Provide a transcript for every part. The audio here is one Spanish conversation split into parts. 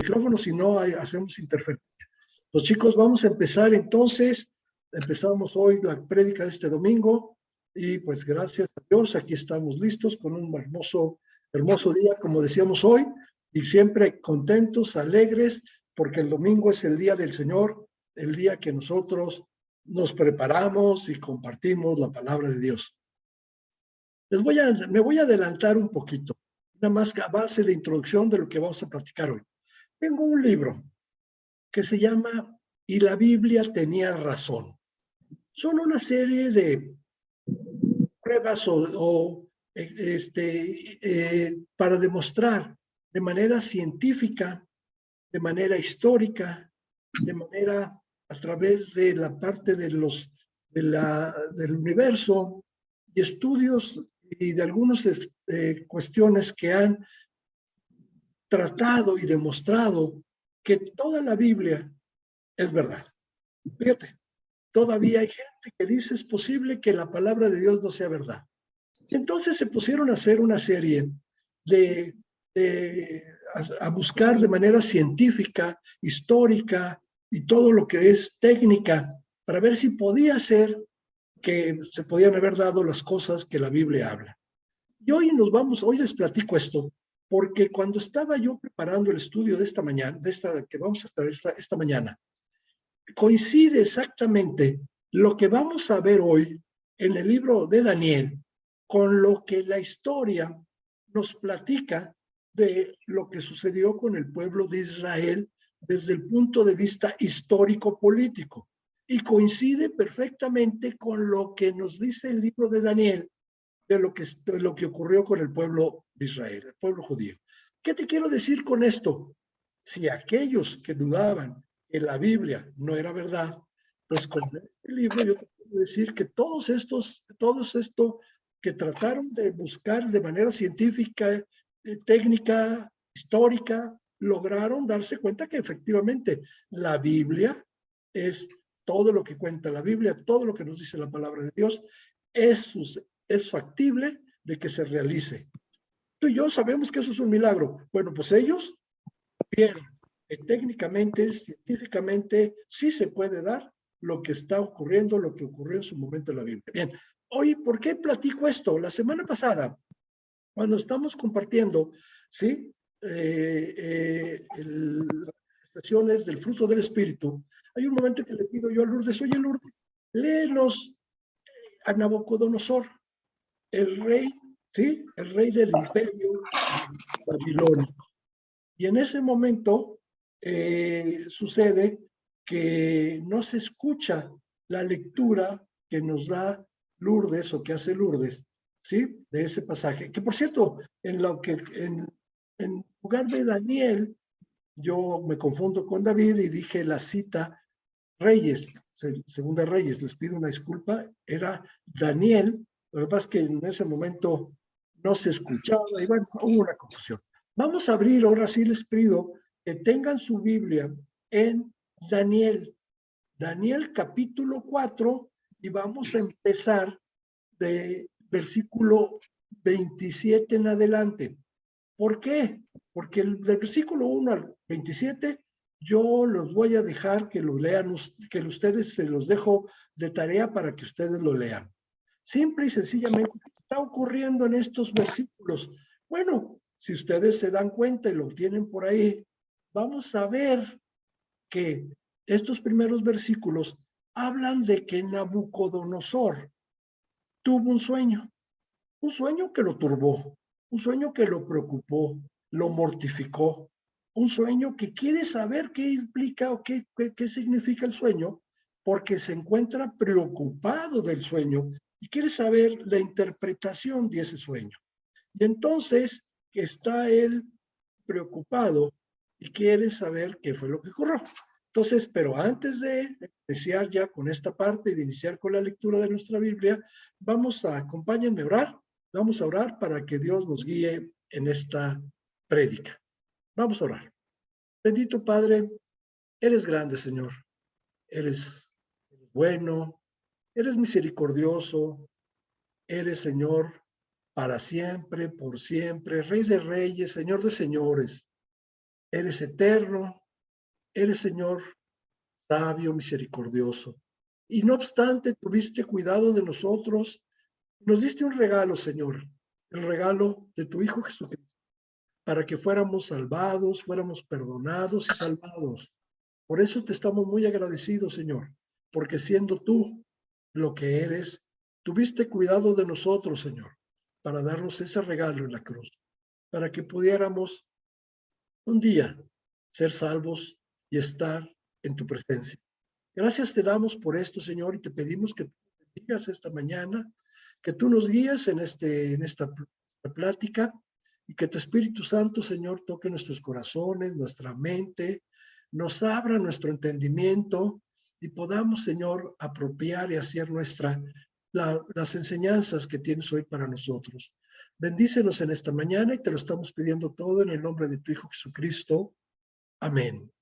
micrófono, si no hacemos interferencia. Los chicos, vamos a empezar entonces. Empezamos hoy la prédica de este domingo y pues gracias a Dios aquí estamos listos con un hermoso día, como decíamos hoy, y siempre contentos, alegres, porque el domingo es el día del Señor, el día que nosotros nos preparamos y compartimos la palabra de Dios. Me voy a adelantar un poquito, nada más a base de introducción de lo que vamos a platicar hoy. Tengo un libro que se llama "Y la Biblia tenía razón". Son una serie de pruebas para demostrar de manera científica, de manera histórica, de manera a través de la parte del universo y estudios y de algunas cuestiones que han tratado y demostrado que toda la Biblia es verdad. Fíjate, todavía hay gente que dice es posible que la palabra de Dios no sea verdad. Entonces se pusieron a hacer una serie a buscar de manera científica, histórica y todo lo que es técnica para ver si podía ser que se podían haber dado las cosas que la Biblia habla. Y hoy les platico esto, porque cuando estaba yo preparando el estudio de esta mañana, que vamos a estar esta mañana, coincide exactamente lo que vamos a ver hoy en el libro de Daniel con lo que la historia nos platica de lo que sucedió con el pueblo de Israel desde el punto de vista histórico-político. Y coincide perfectamente con lo que nos dice el libro de Daniel de lo que ocurrió con el pueblo de Israel, el pueblo judío. ¿Qué te quiero decir con esto? Si aquellos que dudaban que la Biblia no era verdad, pues con este libro yo te puedo decir que todos esto que trataron de buscar de manera científica, técnica, histórica, lograron darse cuenta que efectivamente la Biblia es todo lo que cuenta la Biblia, todo lo que nos dice la palabra de Dios, es factible de que se realice. Tú y yo sabemos que eso es un milagro. Bueno, pues ellos vieron que técnicamente, científicamente, sí se puede dar lo que está ocurriendo, lo que ocurrió en su momento en la Biblia. Bien, hoy, ¿por qué platico esto? La semana pasada, cuando estamos compartiendo, ¿sí? Las estaciones del fruto del Espíritu, hay un momento que le pido yo a Lourdes, oye Lourdes, léenos a Nabucodonosor, el rey, ¿sí? El rey del imperio babilónico. Y en ese momento sucede que no se escucha la lectura que nos da Lourdes o que hace Lourdes, ¿sí? De ese pasaje. Que por cierto, en lugar de Daniel, yo me confundo con David y dije la cita Reyes, Segunda Reyes, les pido una disculpa, era Daniel, lo que pasa es que en ese momento no se escuchaba y bueno, hubo una confusión. Vamos a abrir, ahora sí les pido que tengan su Biblia en Daniel capítulo 4 y vamos a empezar de versículo 27 en adelante. ¿Por qué? Porque del versículo 1 al 27 yo los voy a dejar que lo lean, que ustedes se los dejo de tarea para que ustedes lo lean. Simple y sencillamente, ¿qué está ocurriendo en estos versículos? Bueno, si ustedes se dan cuenta y lo tienen por ahí, vamos a ver que estos primeros versículos hablan de que Nabucodonosor tuvo un sueño que lo turbó, un sueño que lo preocupó, lo mortificó, un sueño que quiere saber qué implica o qué significa el sueño, porque se encuentra preocupado del sueño y quiere saber la interpretación de ese sueño. Y entonces está él preocupado y quiere saber qué fue lo que ocurrió. Entonces, pero antes de iniciar ya con esta parte, de iniciar con la lectura de nuestra Biblia, acompáñenme a orar. Vamos a orar para que Dios nos guíe en esta prédica. Vamos a orar. Bendito Padre, eres grande, Señor. Eres bueno, eres misericordioso, eres, Señor, para siempre, por siempre, Rey de reyes, Señor de señores. Eres eterno, eres Señor sabio, misericordioso. Y no obstante, tuviste cuidado de nosotros. Nos diste un regalo, Señor, el regalo de tu Hijo Jesucristo, para que fuéramos salvados, fuéramos perdonados y salvados. Por eso te estamos muy agradecidos, Señor, porque siendo tú lo que eres, tuviste cuidado de nosotros, Señor, para darnos ese regalo en la cruz, para que pudiéramos un día ser salvos y estar en tu presencia. Gracias te damos por esto, Señor, y te pedimos que tú nos bendigas esta mañana, que tú nos guíes en esta plática y que tu Espíritu Santo, Señor, toque nuestros corazones, nuestra mente, nos abra nuestro entendimiento y podamos, Señor, apropiar y hacer las enseñanzas que tienes hoy para nosotros. Bendícenos en esta mañana y te lo estamos pidiendo todo en el nombre de tu Hijo Jesucristo. Amén.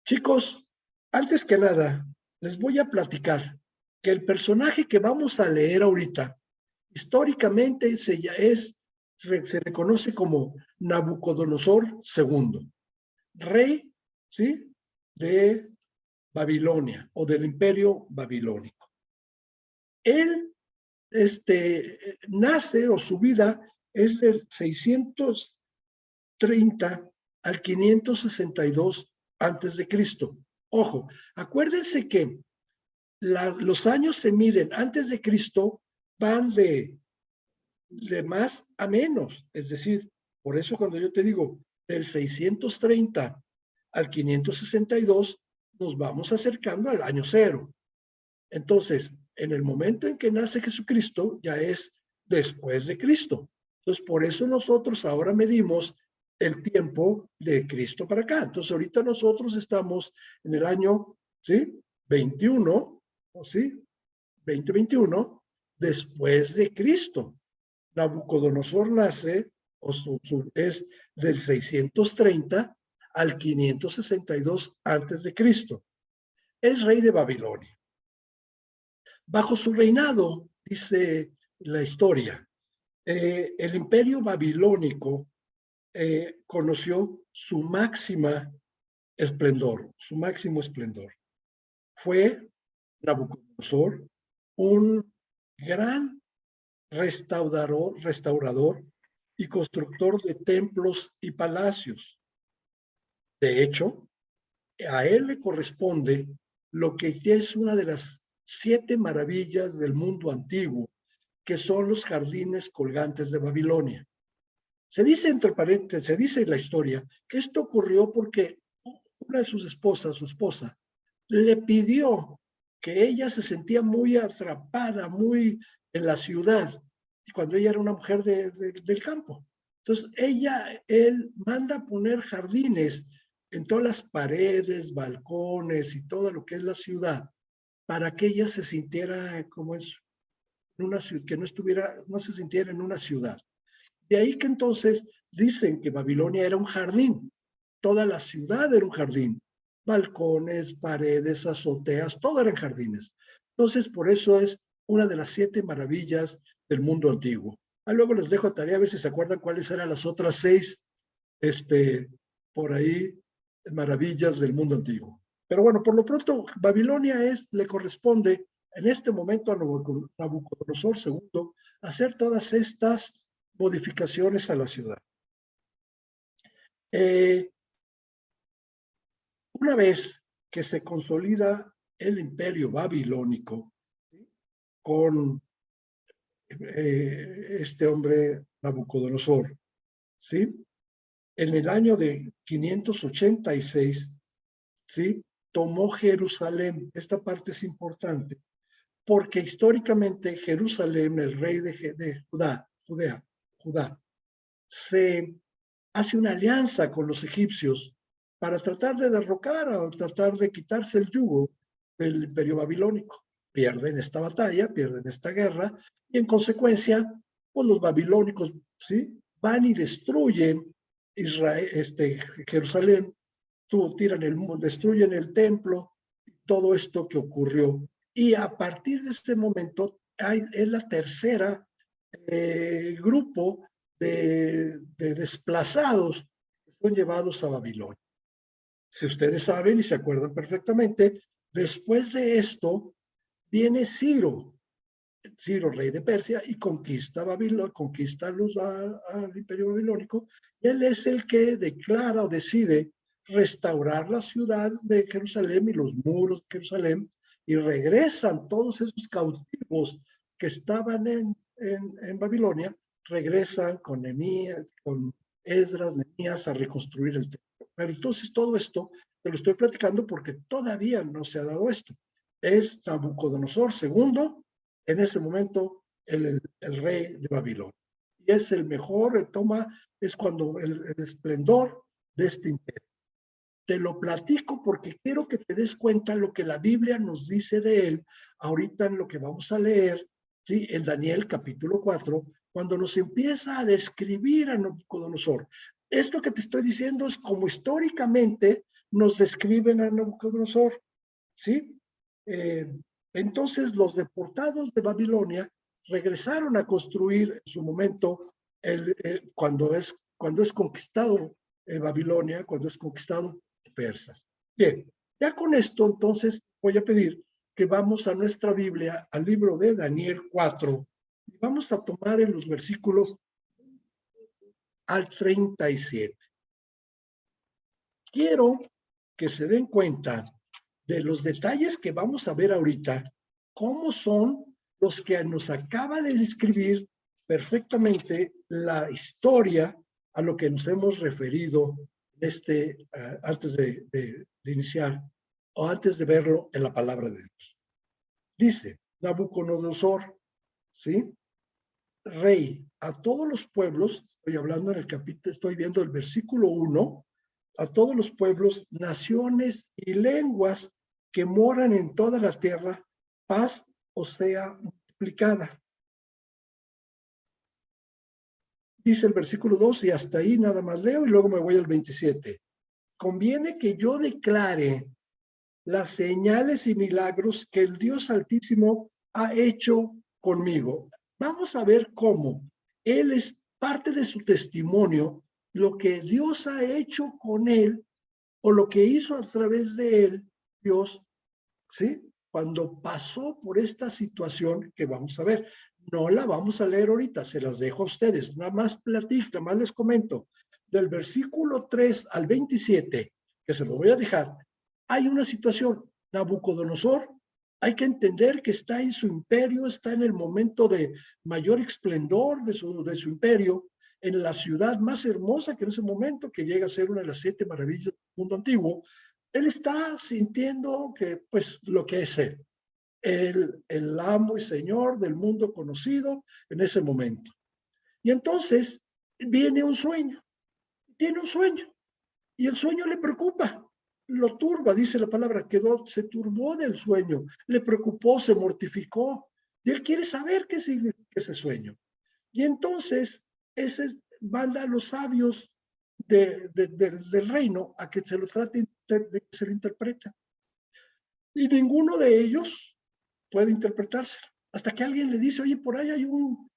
Chicos, antes que nada, les voy a platicar que el personaje que vamos a leer ahorita, históricamente se le conoce como Nabucodonosor II, rey, ¿sí?, de Babilonia o del Imperio Babilónico. Él nace, o su vida es del 630 al 562 antes de Cristo. Ojo, acuérdense que los años se miden antes de Cristo, van de más a menos. Es decir, por eso cuando yo te digo del 630 al 562, nos vamos acercando al año cero. Entonces, en el momento en que nace Jesucristo, ya es después de Cristo. Entonces, por eso nosotros ahora medimos el tiempo de Cristo para acá. Entonces, ahorita nosotros estamos en el año, ¿sí?, 21, ¿o sí?, 2021, después de Cristo. Nabucodonosor nace, es del 630 al 562 antes de Cristo. Es rey de Babilonia. Bajo su reinado, dice la historia, el imperio babilónico conoció su máximo esplendor. Fue Nabucodonosor un gran restaurador y constructor de templos y palacios. De hecho, a él le corresponde lo que es una de las 7 maravillas del mundo antiguo, que son los jardines colgantes de Babilonia. Se dice, entre paréntesis, se dice en la historia que esto ocurrió porque una de sus esposas, su esposa, le pidió que ella se sentía muy atrapada, muy en la ciudad, cuando ella era una mujer del campo. Entonces, él manda poner jardines en todas las paredes, balcones y todo lo que es la ciudad, para que ella se sintiera como es una ciudad, que no se sintiera en una ciudad. De ahí que entonces dicen que Babilonia era un jardín, toda la ciudad era un jardín, balcones, paredes, azoteas, todo eran jardines. Entonces, por eso es una de las 7 maravillas del mundo antiguo. Luego les dejo tarea a ver si se acuerdan cuáles eran las otras 6, por ahí, maravillas del mundo antiguo. Pero bueno, por lo pronto, Babilonia le corresponde en este momento a Nabucodonosor II hacer todas estas modificaciones a la ciudad. Una vez que se consolida el imperio babilónico, ¿sí?, con este hombre Nabucodonosor, ¿sí?, en el año de 586, ¿sí?, tomó Jerusalén. Esta parte es importante, porque históricamente Jerusalén, el rey de Judá, se hace una alianza con los egipcios para tratar de derrocar o tratar de quitarse el yugo del imperio babilónico. Pierden esta batalla, pierden esta guerra, y en consecuencia, pues los babilónicos, ¿sí?, van y destruyen Jerusalén, destruyen el templo, todo esto que ocurrió. Y a partir de este momento es la tercera grupo de desplazados que son llevados a Babilonia. Si ustedes saben y se acuerdan perfectamente, después de esto viene Ciro, rey de Persia, y conquista Babilonia, conquista al imperio babilónico, y él es el que declara o decide restaurar la ciudad de Jerusalén y los muros de Jerusalén, y regresan todos esos cautivos que estaban en Babilonia, regresan con Nehemías, con Esdras, Nehemías a reconstruir el templo. Pero entonces todo esto te lo estoy platicando porque todavía no se ha dado esto. Es Nabucodonosor II, en ese momento el rey de Babilonia. Y es el mejor, es cuando el esplendor de este imperio. Te lo platico porque quiero que te des cuenta lo que la Biblia nos dice de él, ahorita en lo que vamos a leer, ¿sí? En Daniel capítulo 4, cuando nos empieza a describir a Nabucodonosor. Esto que te estoy diciendo es como históricamente nos describen a Nabucodonosor, ¿sí? Entonces los deportados de Babilonia regresaron a construir en su momento cuando es conquistado Babilonia, cuando es conquistado persas. Bien, ya con esto entonces voy a pedir que vamos a nuestra Biblia, al libro de Daniel 4, y vamos a tomar en los versículos al 37. Quiero que se den cuenta de los detalles que vamos a ver ahorita, cómo son los que nos acaba de describir perfectamente la historia a lo que nos hemos referido antes de iniciar o antes de verlo en la palabra de Dios. Dice Nabucodonosor, ¿sí? Rey a todos los pueblos, estoy hablando en el capítulo, estoy viendo el versículo 1, a todos los pueblos, naciones y lenguas que moran en toda la tierra, paz o sea multiplicada. Dice el versículo 2 y hasta ahí nada más leo y luego me voy al 27. Conviene que yo declare las señales y milagros que el Dios Altísimo ha hecho conmigo. Vamos a ver cómo él es parte de su testimonio, lo que Dios ha hecho con él o lo que hizo a través de él, Dios, ¿sí? Cuando pasó por esta situación que vamos a ver. No la vamos a leer ahorita, se las dejo a ustedes. Nada más platico, nada más les comento. Del versículo 3 al 27, que se lo voy a dejar, hay una situación. Nabucodonosor, hay que entender que está en su imperio, está en el momento de mayor esplendor de su imperio, en la ciudad más hermosa que en ese momento, que llega a ser una de las 7 maravillas del mundo antiguo. Él está sintiendo que, pues, lo que es él, el amo y señor del mundo conocido en ese momento. Y entonces viene un sueño, tiene un sueño, y el sueño le preocupa, lo turba, dice la palabra, se turbó del sueño, le preocupó, se mortificó, y él quiere saber qué significa ese sueño. Y entonces manda a los sabios del reino a que se lo traten, de que se lo interpreten. Y ninguno de ellos puede interpretarse. Hasta que alguien le dice, oye, por ahí hay un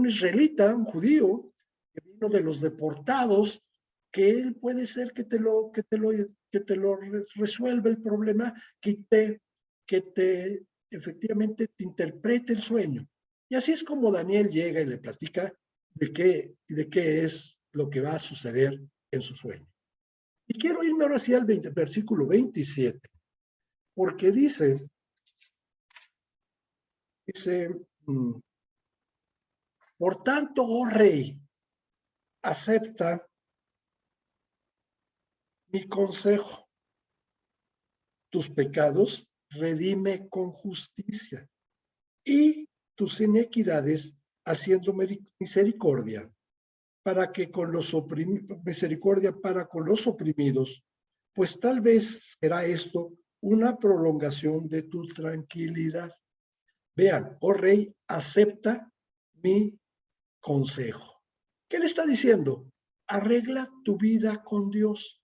israelita, un judío, que vino de los deportados, que él puede ser que te lo resuelva el problema, que efectivamente te interprete el sueño. Y así es como Daniel llega y le platica de qué es lo que va a suceder en su sueño. Y quiero irme ahora sí al versículo 27, porque dice, por tanto, oh rey, acepta mi consejo. Tus pecados redime con justicia y tus inequidades haciendo misericordia para que con los misericordia para con los oprimidos, pues tal vez será esto una prolongación de tu tranquilidad. Vean, oh rey, acepta mi consejo. ¿Qué le está diciendo? Arregla tu vida con Dios.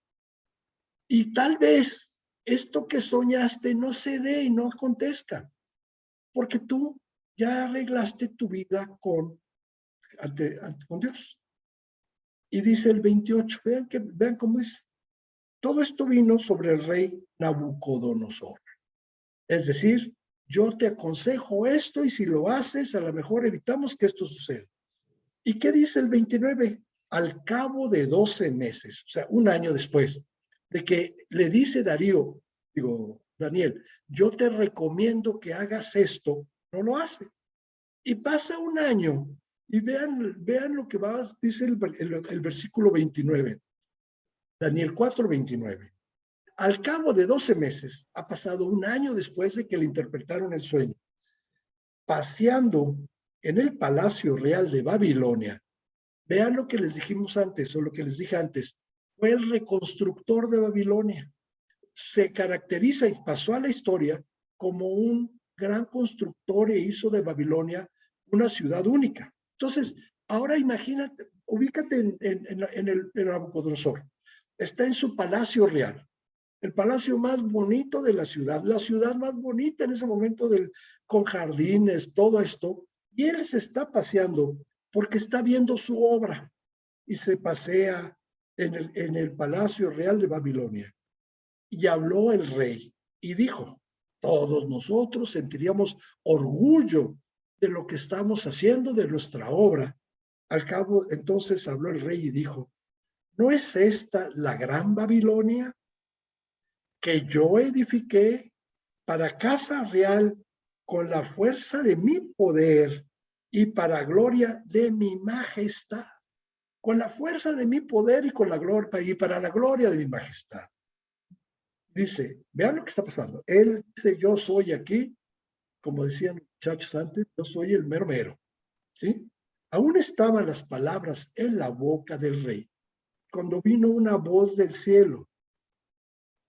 Y tal vez esto que soñaste no se dé y no acontezca, porque tú ya arreglaste tu vida con Dios. Y dice el 28, vean cómo dice. Todo esto vino sobre el rey Nabucodonosor. Es decir, yo te aconsejo esto y si lo haces, a lo mejor evitamos que esto suceda. ¿Y qué dice el 29? Al cabo de 12 meses, o sea, un año después, de que le dice Daniel, yo te recomiendo que hagas esto, no lo hace. Y pasa un año, y vean lo que dice el versículo 29, Daniel 4:29. Al cabo de 12 meses, ha pasado un año después de que le interpretaron el sueño, paseando en el palacio real de Babilonia. Vean lo que les dijimos antes, o lo que les dije antes. Fue el reconstructor de Babilonia. Se caracteriza y pasó a la historia como un gran constructor e hizo de Babilonia una ciudad única. Entonces, ahora imagínate, ubícate en el Nabucodonosor. Está en su palacio real, el palacio más bonito de la ciudad más bonita en ese momento con jardines, todo esto, y él se está paseando porque está viendo su obra y se pasea en el palacio real de Babilonia. Y habló el rey y dijo, todos nosotros sentiríamos orgullo de lo que estamos haciendo, de nuestra obra. Al cabo, entonces habló el rey y dijo, ¿no es esta la gran Babilonia que yo edifiqué para casa real con la fuerza de mi poder y para gloria de mi majestad? Con la fuerza de mi poder y con la gloria y para la gloria de mi majestad. Dice, vean lo que está pasando. Él dice, yo soy aquí, como decían los muchachos antes, yo soy el mero mero, ¿sí? Aún estaban las palabras en la boca del rey, cuando vino una voz del cielo.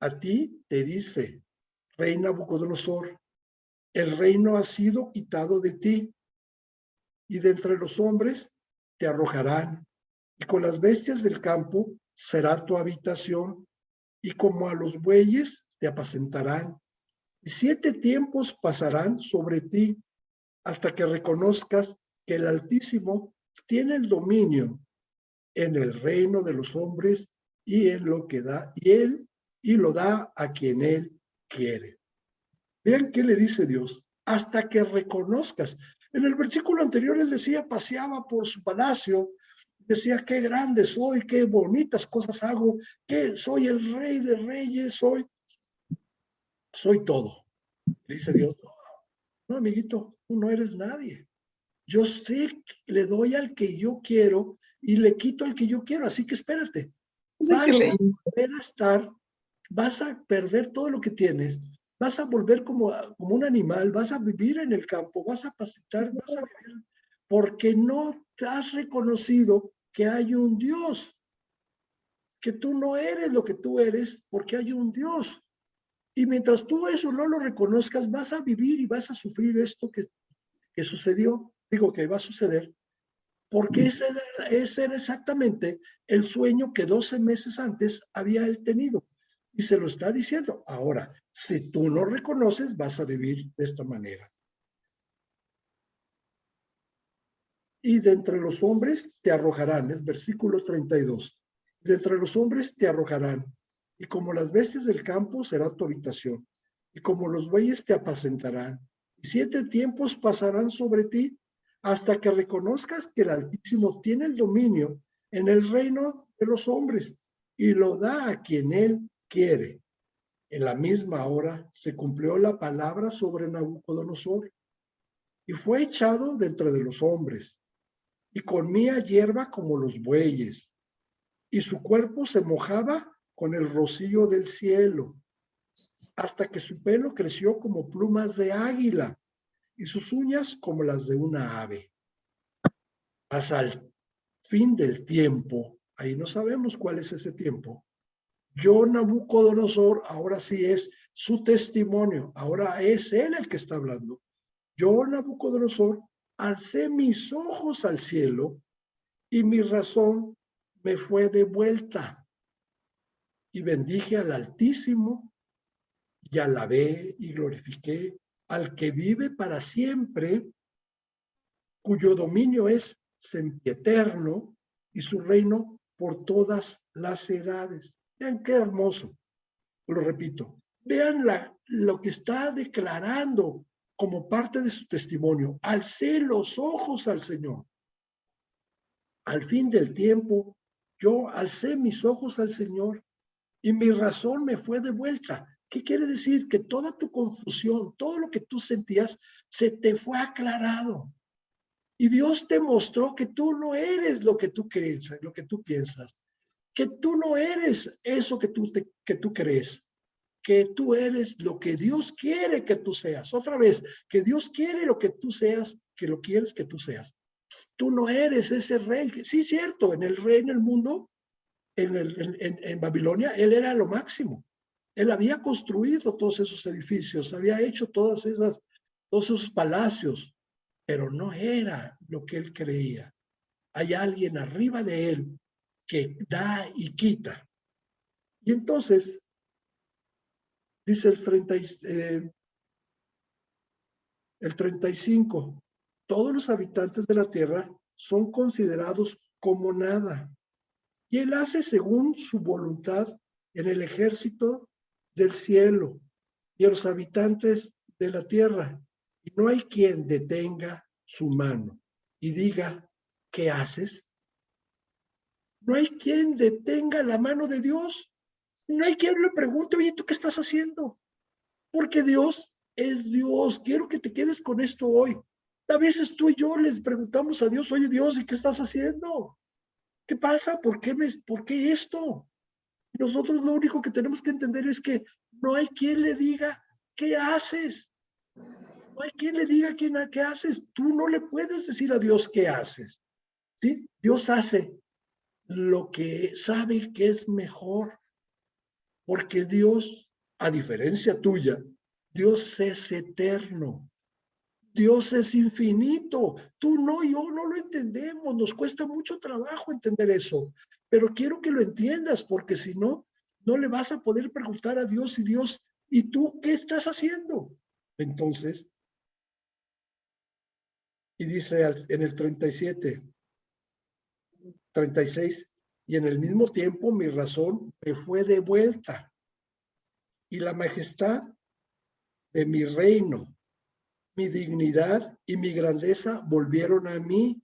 A ti te dice, rey Nabucodonosor, el reino ha sido quitado de ti, y de entre los hombres te arrojarán, y con las bestias del campo será tu habitación, y como a los bueyes te apacentarán. Y 7 tiempos pasarán sobre ti, hasta que reconozcas que el Altísimo tiene el dominio en el reino de los hombres y en lo que da, y lo da a quien él quiere. Vean qué le dice Dios, hasta que reconozcas. En el versículo anterior él decía, paseaba por su palacio, decía, qué grande soy, qué bonitas cosas hago, que soy el rey de reyes, soy todo. Le dice Dios, no, amiguito, tú no eres nadie. Yo sé que le doy al que yo quiero y le quito al que yo quiero, así que espérate. Vas a volver a estar, vas a perder todo lo que tienes, vas a volver como un animal, vas a vivir en el campo, vas a pacitar, vas a vivir, porque no te has reconocido que hay un Dios, que tú no eres lo que tú eres porque hay un Dios. Y mientras tú eso no lo reconozcas, vas a vivir y vas a sufrir esto que sucedió, digo que va a suceder, porque ese era exactamente el sueño que 12 meses antes había él tenido. Y se lo está diciendo. Ahora, si tú no reconoces, vas a vivir de esta manera. Y de entre los hombres te arrojarán, es versículo 32. De entre los hombres te arrojarán, y como las bestias del campo será tu habitación, y como los bueyes te apacentarán. Y 7 tiempos pasarán sobre ti, hasta que reconozcas que el Altísimo tiene el dominio en el reino de los hombres, y lo da a quien él quiere. En la misma hora se cumplió la palabra sobre Nabucodonosor, y fue echado de entre de los hombres, y comía hierba como los bueyes, y su cuerpo se mojaba con el rocío del cielo, hasta que su pelo creció como plumas de águila, y sus uñas como las de una ave. Hasta el fin del tiempo, ahí no sabemos cuál es ese tiempo, yo, Nabucodonosor, ahora sí es su testimonio, ahora es él el que está hablando. Yo, Nabucodonosor, alcé mis ojos al cielo y mi razón me fue devuelta. Y bendije al Altísimo y alabé y glorifiqué al que vive para siempre, cuyo dominio es sempiterno y su reino por todas las edades. Vean qué hermoso. Lo repito. Vean lo que está declarando como parte de su testimonio. Alcé los ojos al Señor. Al fin del tiempo, yo alcé mis ojos al Señor y mi razón me fue devuelta. ¿Qué quiere decir? Que toda tu confusión, todo lo que tú sentías, se te fue aclarado. Y Dios te mostró que tú no eres lo que tú crees, lo que tú piensas, que tú no eres eso que tú crees, que tú eres lo que Dios quiere que tú seas. Otra vez, que Dios quiere lo que tú seas, que lo quieres que tú seas. Tú no eres ese rey. Sí, cierto, en el rey, en el mundo, en Babilonia, él era lo máximo. Él había construido todos esos edificios, había hecho todos esos palacios, pero no era lo que él creía. Hay alguien arriba de él que da y quita. Y entonces, dice el 35, todos los habitantes de la tierra son considerados como nada. Y él hace según su voluntad en el ejército del cielo y a los habitantes de la tierra. Y no hay quien detenga su mano y diga, ¿qué haces? No hay quien detenga la mano de Dios. No hay quien le pregunte, oye, ¿tú qué estás haciendo? Porque Dios es Dios. Quiero que te quedes con esto hoy. A veces tú y yo les preguntamos a Dios, oye Dios, ¿y qué estás haciendo? ¿Qué pasa? ¿Por qué esto? Nosotros lo único que tenemos que entender es que no hay quien le diga, ¿qué haces? No hay quien le diga qué haces. Tú no le puedes decir a Dios qué haces. ¿Sí? Dios hace lo que sabe que es mejor. Porque Dios, a diferencia tuya, Dios es eterno. Dios es infinito. Tú no, yo no lo entendemos. Nos cuesta mucho trabajo entender eso. Pero quiero que lo entiendas, porque si no, no le vas a poder preguntar a Dios y Dios, ¿y tú qué estás haciendo? Entonces, y dice en el 37, 36, y en el mismo tiempo mi razón me fue devuelta y la majestad de mi reino, mi dignidad y mi grandeza volvieron a mí,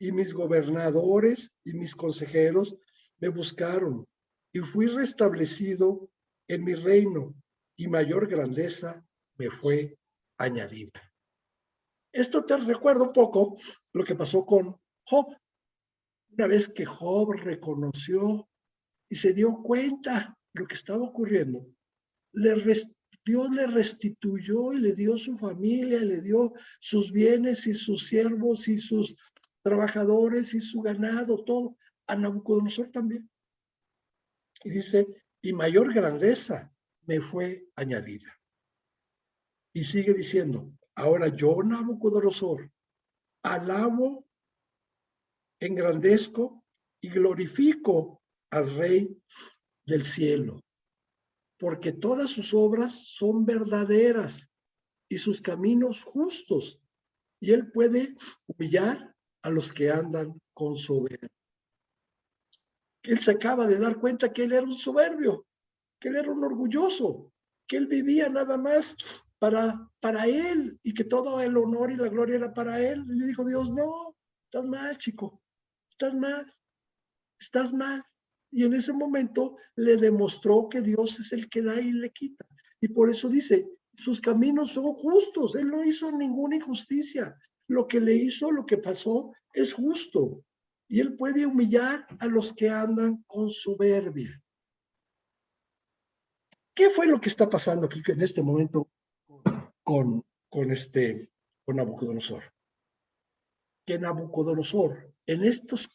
y mis gobernadores y mis consejeros me buscaron, y fui restablecido en mi reino, y mayor grandeza me fue añadida. Esto te recuerda un poco lo que pasó con Job. Una vez que Job reconoció y se dio cuenta de lo que estaba ocurriendo, Dios le restituyó y le dio su familia, le dio sus bienes y sus siervos y sus trabajadores y su ganado, todo, a Nabucodonosor también. Y dice, y mayor grandeza me fue añadida. Y sigue diciendo, ahora yo, Nabucodonosor, alabo, engrandezco y glorifico al Rey del cielo, porque todas sus obras son verdaderas y sus caminos justos, y él puede humillar a los que andan con soberbia. Él se acaba de dar cuenta que él era un soberbio, que él era un orgulloso, que él vivía nada más para él y que todo el honor y la gloria era para él. Y le dijo Dios, no, estás mal, chico, estás mal, estás mal. Y en ese momento le demostró que Dios es el que da y le quita. Y por eso dice, sus caminos son justos. Él no hizo ninguna injusticia. Lo que le hizo, lo que pasó, es justo. Y él puede humillar a los que andan con soberbia. ¿Qué fue lo que está pasando aquí en este momento con, con Nabucodonosor? Que Nabucodonosor, en estos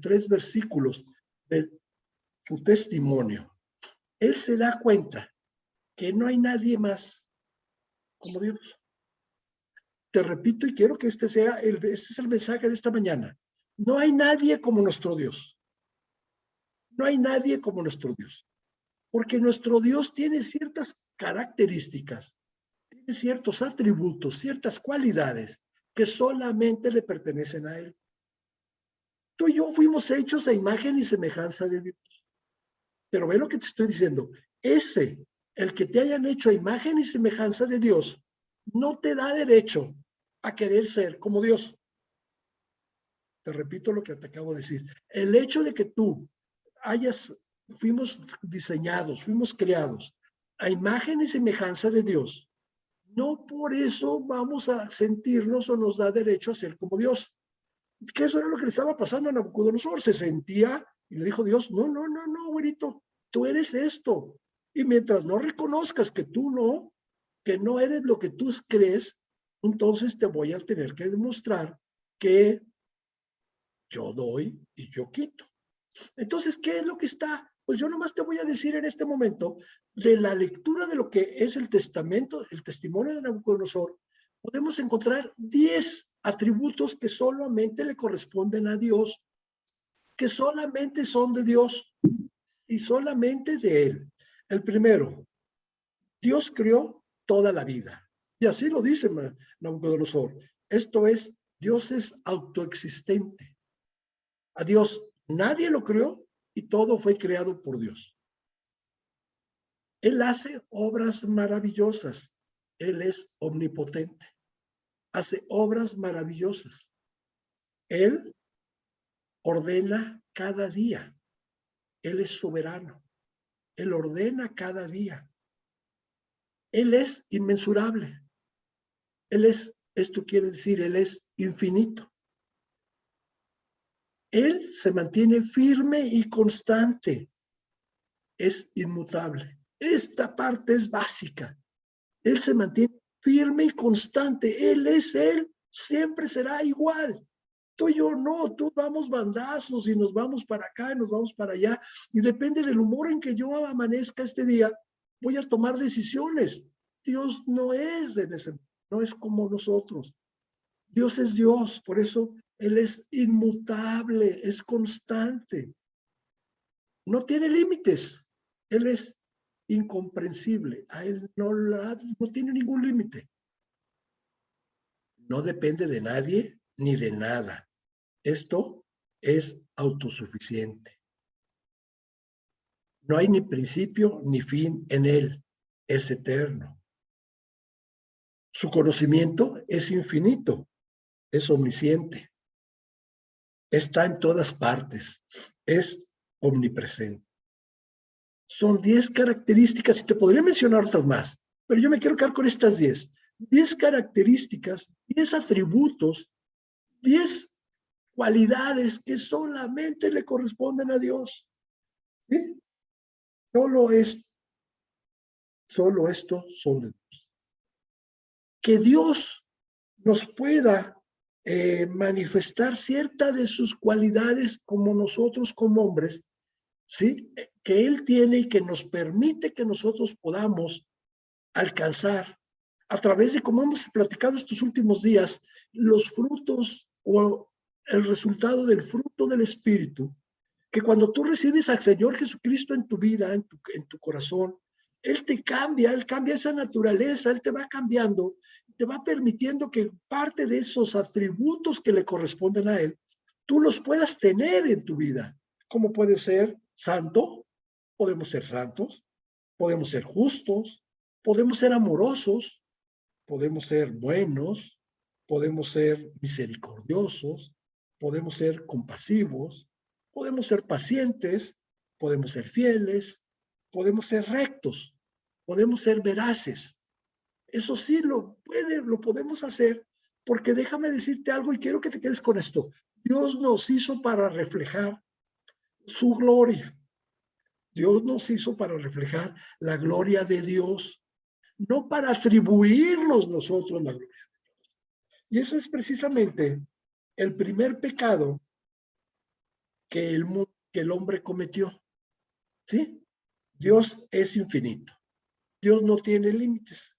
tres versículos de su testimonio, él se da cuenta que no hay nadie más como Dios. Te repito y quiero que este es el mensaje de esta mañana. No hay nadie como nuestro Dios. No hay nadie como nuestro Dios. Porque nuestro Dios tiene ciertas características, tiene ciertos atributos, ciertas cualidades que solamente le pertenecen a Él. Tú y yo fuimos hechos a imagen y semejanza de Dios. Pero ve lo que te estoy diciendo. El que te hayan hecho a imagen y semejanza de Dios, no te da derecho a querer ser como Dios. Te repito lo que te acabo de decir. El hecho de que tú fuimos diseñados, fuimos creados a imagen y semejanza de Dios, no por eso vamos a sentirnos o nos da derecho a ser como Dios. Que eso era lo que le estaba pasando a Nabucodonosor. Se sentía y le dijo Dios, no, güerito, tú eres esto. Y mientras no reconozcas que no eres lo que tú crees, entonces te voy a tener que demostrar que yo doy y yo quito. Entonces, ¿qué es lo que está? Pues yo nomás te voy a decir en este momento, de la lectura de lo que es el testamento, el testimonio de Nabucodonosor, podemos encontrar 10 atributos que solamente le corresponden a Dios, que solamente son de Dios y solamente de Él. El primero, Dios creó toda la vida. Y así lo dice Nabucodonosor. Esto es, Dios es autoexistente. A Dios nadie lo creó y todo fue creado por Dios. Él hace obras maravillosas. Él es omnipotente. Hace obras maravillosas. Él ordena cada día. Él es soberano. Él ordena cada día. Él es inmensurable. Esto quiere decir, Él es infinito. Él se mantiene firme y constante. Es inmutable. Esta parte es básica. Él se mantiene firme y constante. Él es Él, siempre será igual. Tú y yo no, tú damos bandazos y nos vamos para acá y nos vamos para allá. Y depende del humor en que yo amanezca este día, voy a tomar decisiones. Dios no es no es como nosotros. Dios es Dios, por eso Él es inmutable, es constante. No tiene límites. Él es incomprensible. A Él no tiene ningún límite. No depende de nadie ni de nada. Esto es autosuficiente. No hay ni principio ni fin en Él. Es eterno. Su conocimiento es infinito. Es omnisciente. Está en todas partes. Es omnipresente. Son 10 características, y te podría mencionar otras más, pero yo me quiero quedar con estas 10. 10 características, 10 atributos, 10 cualidades que solamente le corresponden a Dios. ¿Sí? Solo esto son de Dios. Que Dios nos pueda manifestar cierta de sus cualidades como nosotros como hombres, ¿sí? Que Él tiene y que nos permite que nosotros podamos alcanzar a través de, como hemos platicado estos últimos días, los frutos o el resultado del fruto del Espíritu, que cuando tú recibes al Señor Jesucristo en tu vida, en tu corazón, Él Él cambia esa naturaleza, Él te va cambiando, te va permitiendo que parte de esos atributos que le corresponden a Él, tú los puedas tener en tu vida. Como puede ser santo, podemos ser santos, podemos ser justos, podemos ser amorosos, podemos ser buenos, podemos ser misericordiosos, podemos ser compasivos, podemos ser pacientes, podemos ser fieles, podemos ser rectos, podemos ser veraces. Eso sí lo podemos hacer, porque déjame decirte algo y quiero que te quedes con esto. Dios nos hizo para reflejar su gloria. Dios nos hizo para reflejar la gloria de Dios, no para atribuirnos nosotros la gloria. Y eso es precisamente el primer pecado que el hombre cometió. ¿Sí? Dios es infinito. Dios no tiene límites.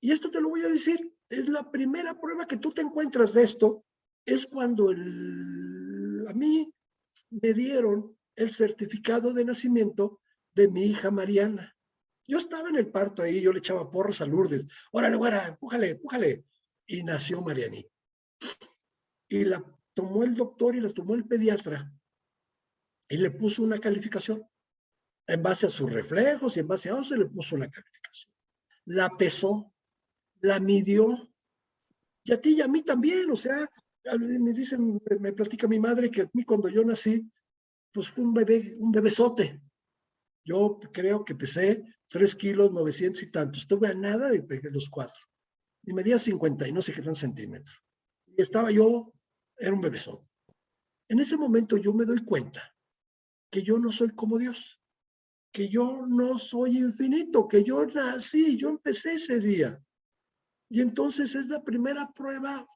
Y esto te lo voy a decir, es la primera prueba que tú te encuentras de esto, es cuando a mí me dieron el certificado de nacimiento de mi hija Mariana. Yo estaba en el parto ahí, yo le echaba porros a Lourdes. Órale, güera, empújale. Y nació Marianita. Y tomó el doctor y la tomó el pediatra y le puso una calificación. En base a sus reflejos y en base a eso le puso una calificación. La pesó, la midió, y a ti y a mí también, o sea, me dicen, me platica mi madre que a mí cuando yo nací, pues fue un bebesote. Yo creo que pesé 3 kilos, 900 y tantos. Estuve a nada de pegar los 4. Y medía 50 y no sé qué tan centímetros. Y estaba yo, era un bebesote. En ese momento yo me doy cuenta que yo no soy como Dios, que yo no soy infinito, que yo nací, yo empecé ese día. Y entonces es la primera prueba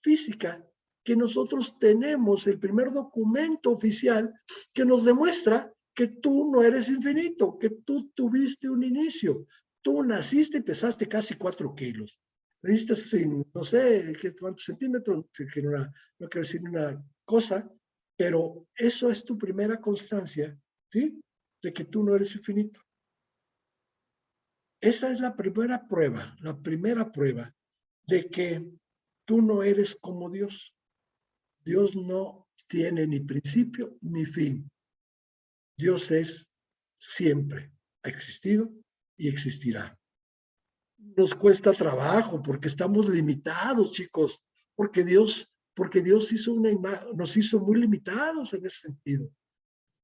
física que nosotros tenemos, el primer documento oficial que nos demuestra que tú no eres infinito, que tú tuviste un inicio. Tú naciste y pesaste casi 4 kilos. Naciste sin, no sé, cuántos centímetros, que no quiero decir una cosa, pero eso es tu primera constancia, ¿sí? De que tú no eres infinito. Esa es la primera prueba de que tú no eres como Dios. Dios no tiene ni principio ni fin. Dios es siempre, ha existido y existirá. Nos cuesta trabajo porque estamos limitados, chicos, porque Dios hizo nos hizo muy limitados en ese sentido.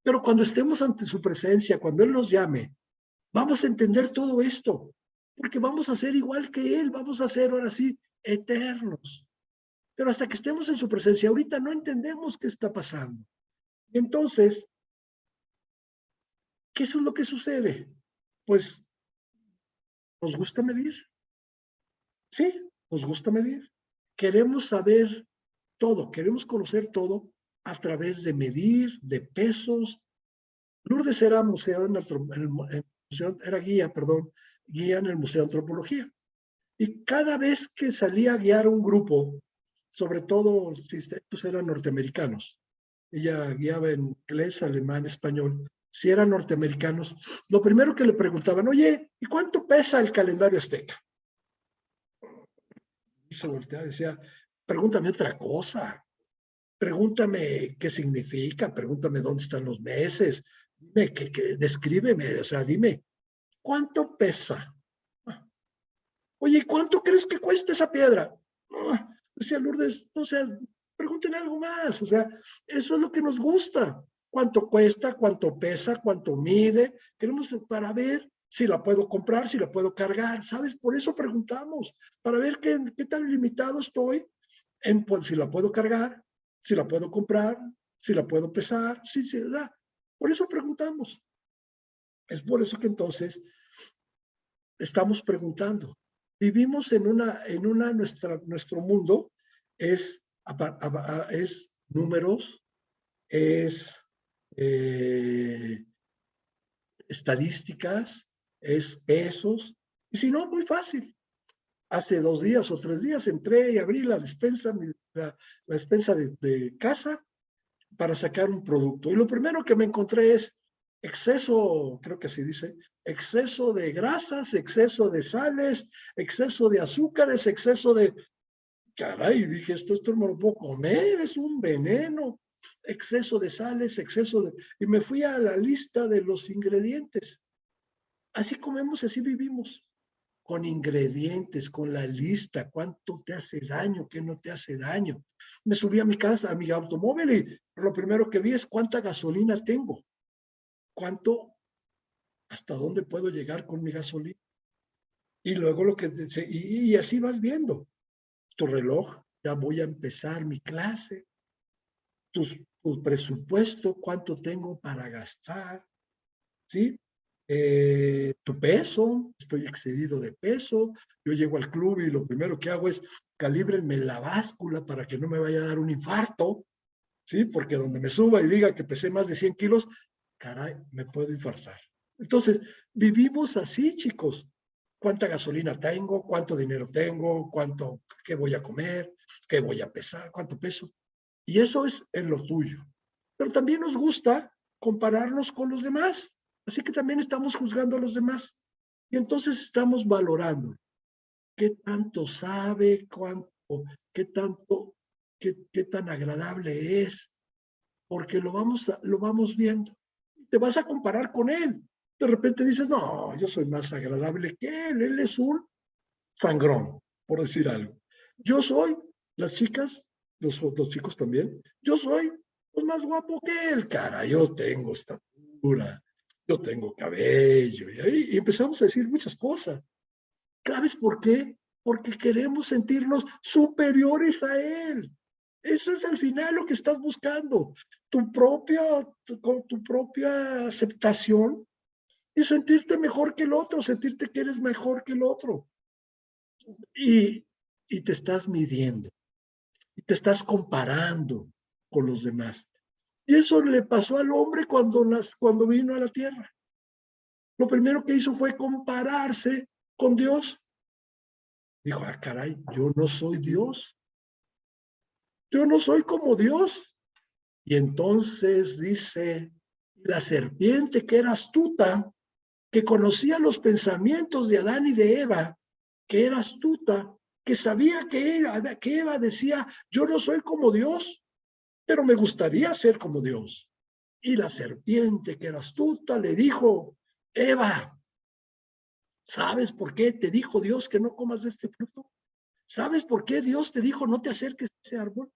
Pero cuando estemos ante su presencia, cuando Él nos llame, vamos a entender todo esto, porque vamos a ser igual que Él, vamos a ser ahora sí eternos. Pero hasta que estemos en su presencia, ahorita no entendemos qué está pasando. Entonces, ¿qué es lo que sucede? Pues nos gusta medir, sí, nos gusta medir. Queremos saber todo, queremos conocer todo a través de medir, de pesos. Lourdes era era guía en el Museo de Antropología. Y cada vez que salía a guiar un grupo, sobre todo si estos eran norteamericanos, ella guiaba en inglés, alemán, español, si eran norteamericanos, lo primero que le preguntaban, oye, ¿y cuánto pesa el calendario azteca? Y se volteaba y decía, pregúntame otra cosa, pregúntame qué significa, pregúntame dónde están los meses, dime, descríbeme, o sea, dime, ¿cuánto pesa? Oye, ¿cuánto crees que cuesta esa piedra? Decía Lourdes, o sea, pregunten algo más, o sea, eso es lo que nos gusta. ¿Cuánto cuesta? ¿Cuánto pesa? ¿Cuánto mide? Queremos para ver si la puedo comprar, si la puedo cargar, ¿sabes? Por eso preguntamos, para ver qué tan limitado estoy en pues, si la puedo cargar, si la puedo comprar, si la puedo pesar, sí, ¿verdad? Por eso preguntamos. Es por eso que entonces estamos preguntando. Vivimos nuestro mundo es números, es estadísticas, es pesos, y si no, muy fácil. Hace 2 días o 3 días entré y abrí la despensa, la despensa de casa para sacar un producto. Y lo primero que me encontré es exceso, creo que así dice, exceso de grasas, exceso de sales, exceso de azúcares, exceso de... Caray, dije, esto no lo puedo comer, es un veneno. Exceso de sales, exceso de... Y me fui a la lista de los ingredientes. Así comemos, así vivimos. Con ingredientes, con la lista, cuánto te hace daño, qué no te hace daño. Me subí a mi casa, a mi automóvil y lo primero que vi es cuánta gasolina tengo, hasta dónde puedo llegar con mi gasolina. Y luego y así vas viendo tu reloj, ya voy a empezar mi clase, tu presupuesto, cuánto tengo para gastar, ¿sí? Tu peso, estoy excedido de peso, yo llego al club y lo primero que hago es calíbrenme la báscula para que no me vaya a dar un infarto, ¿sí? Porque donde me suba y diga que pesé más de 100 kilos, caray, me puedo infartar. Entonces, vivimos así, chicos. ¿Cuánta gasolina tengo? ¿Cuánto dinero tengo? ¿Qué voy a comer? ¿Qué voy a pesar? ¿Cuánto peso? Y eso es en lo tuyo. Pero también nos gusta compararnos con los demás. Así que también estamos juzgando a los demás. Y entonces estamos valorando qué tanto sabe, qué tanto qué tan agradable es, porque lo vamos viendo. Te vas a comparar con él. De repente dices, no, yo soy más agradable que él es un sangrón, por decir algo. Yo soy, las chicas, los chicos también, yo soy pues, más guapo que él, cara, yo tengo estatura, yo tengo cabello, y empezamos a decir muchas cosas. ¿Sabes por qué? Porque queremos sentirnos superiores a él. Eso es al final lo que estás buscando, con tu propia aceptación y sentirte mejor que el otro, sentirte que eres mejor que el otro. Y te estás midiendo, y te estás comparando con los demás. Y eso le pasó al hombre cuando vino a la tierra. Lo primero que hizo fue compararse con Dios. Dijo, ah, caray, yo no soy Dios. Yo no soy como Dios. Y entonces dice, la serpiente que era astuta, que conocía los pensamientos de Adán y de Eva, que era astuta, que sabía que Eva decía, yo no soy como Dios, pero me gustaría ser como Dios. Y la serpiente que era astuta le dijo, Eva, ¿sabes por qué te dijo Dios que no comas de este fruto? ¿Sabes por qué Dios te dijo no te acerques a ese árbol?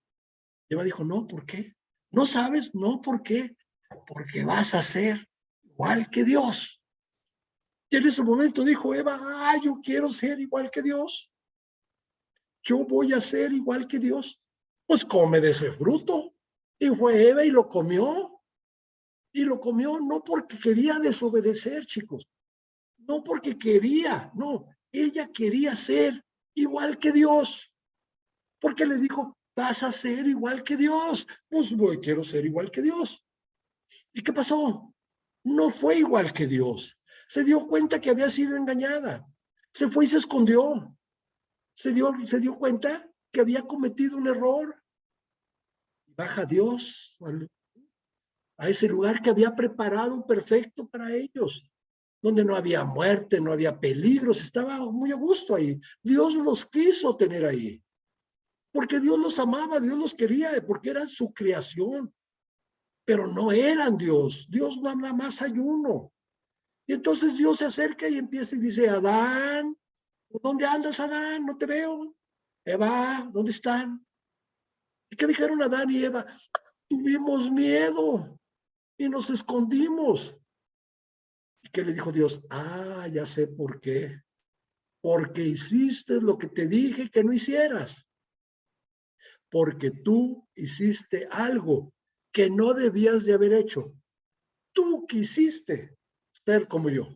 Eva dijo, no, ¿por qué? ¿No sabes? No, ¿por qué? Porque vas a ser igual que Dios. Y en ese momento dijo Eva, ah, yo quiero ser igual que Dios. Yo voy a ser igual que Dios. Pues come de ese fruto. Y fue Eva y lo comió. Y lo comió no porque quería desobedecer, chicos. No porque quería, no. Ella quería ser igual que Dios. Porque le dijo, vas a ser igual que Dios. Pues quiero ser igual que Dios. ¿Y qué pasó? No fue igual que Dios. Se dio cuenta que había sido engañada. Se fue y se escondió. Se dio cuenta que había cometido un error. Baja Dios a ese lugar que había preparado perfecto para ellos, donde no había muerte, no había peligros, estaba muy a gusto ahí. Dios los quiso tener ahí, porque Dios los amaba, Dios los quería, porque era su creación, pero no eran Dios. Dios nada más hay uno. Y entonces Dios se acerca y empieza y dice, Adán, ¿dónde andas, Adán? No te veo. Eva, ¿dónde están? ¿Y qué dijeron Adán y Eva? Tuvimos miedo y nos escondimos. ¿Y qué le dijo Dios? Ah, ya sé por qué. Porque hiciste lo que te dije que no hicieras. Porque tú hiciste algo que no debías de haber hecho. Tú quisiste ser como yo.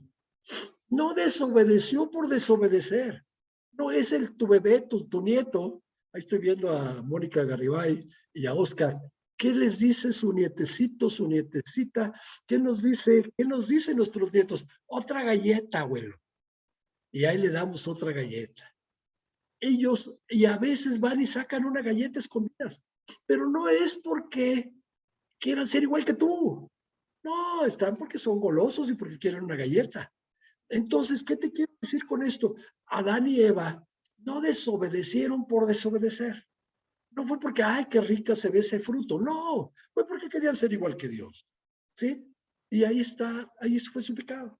No desobedeció por desobedecer. No es tu bebé, tu nieto. Ahí estoy viendo a Mónica Garibay y a Oscar. ¿Qué les dice su nietecito, su nietecita? ¿Qué nos dicen nuestros nietos? Otra galleta, abuelo. Y ahí le damos otra galleta. Ellos, y a veces van y sacan una galleta escondidas, pero no es porque quieran ser igual que tú. No, están porque son golosos y porque quieren una galleta. Entonces, ¿qué te quiero decir con esto? Adán y Eva no desobedecieron por desobedecer. No fue porque, ay, qué rica se ve ese fruto. No, fue porque querían ser igual que Dios. ¿Sí? Y ahí está, ahí fue su pecado.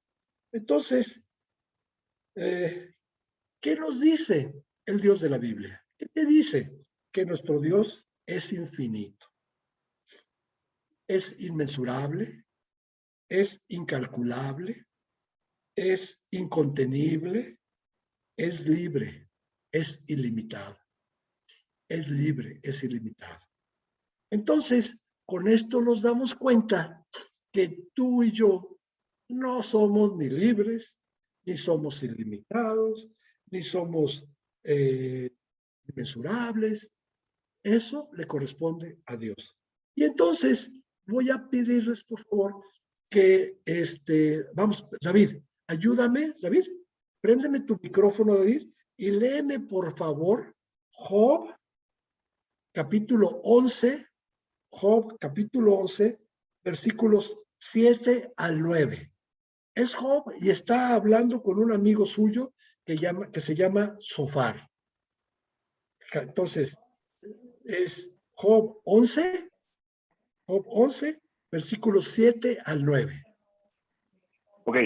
Entonces, ¿qué nos dice el Dios de la Biblia? ¿Qué te dice? Que nuestro Dios es infinito, es inmensurable, es incalculable, es incontenible, es libre, es ilimitado. Es libre, es ilimitado. Entonces, con esto nos damos cuenta que tú y yo no somos ni libres, ni somos ilimitados, ni somos inmensurables. Eso le corresponde a Dios. Y entonces voy a pedirles, por favor, que vamos, David, ayúdame, David, préndeme tu micrófono, David, y léeme, por favor, Job capítulo 11, Job capítulo 11, versículos 7 al 9. Es Job y está hablando con un amigo suyo que se llama Sofar. Entonces, Job 11, versículos 7 al 9. Ok,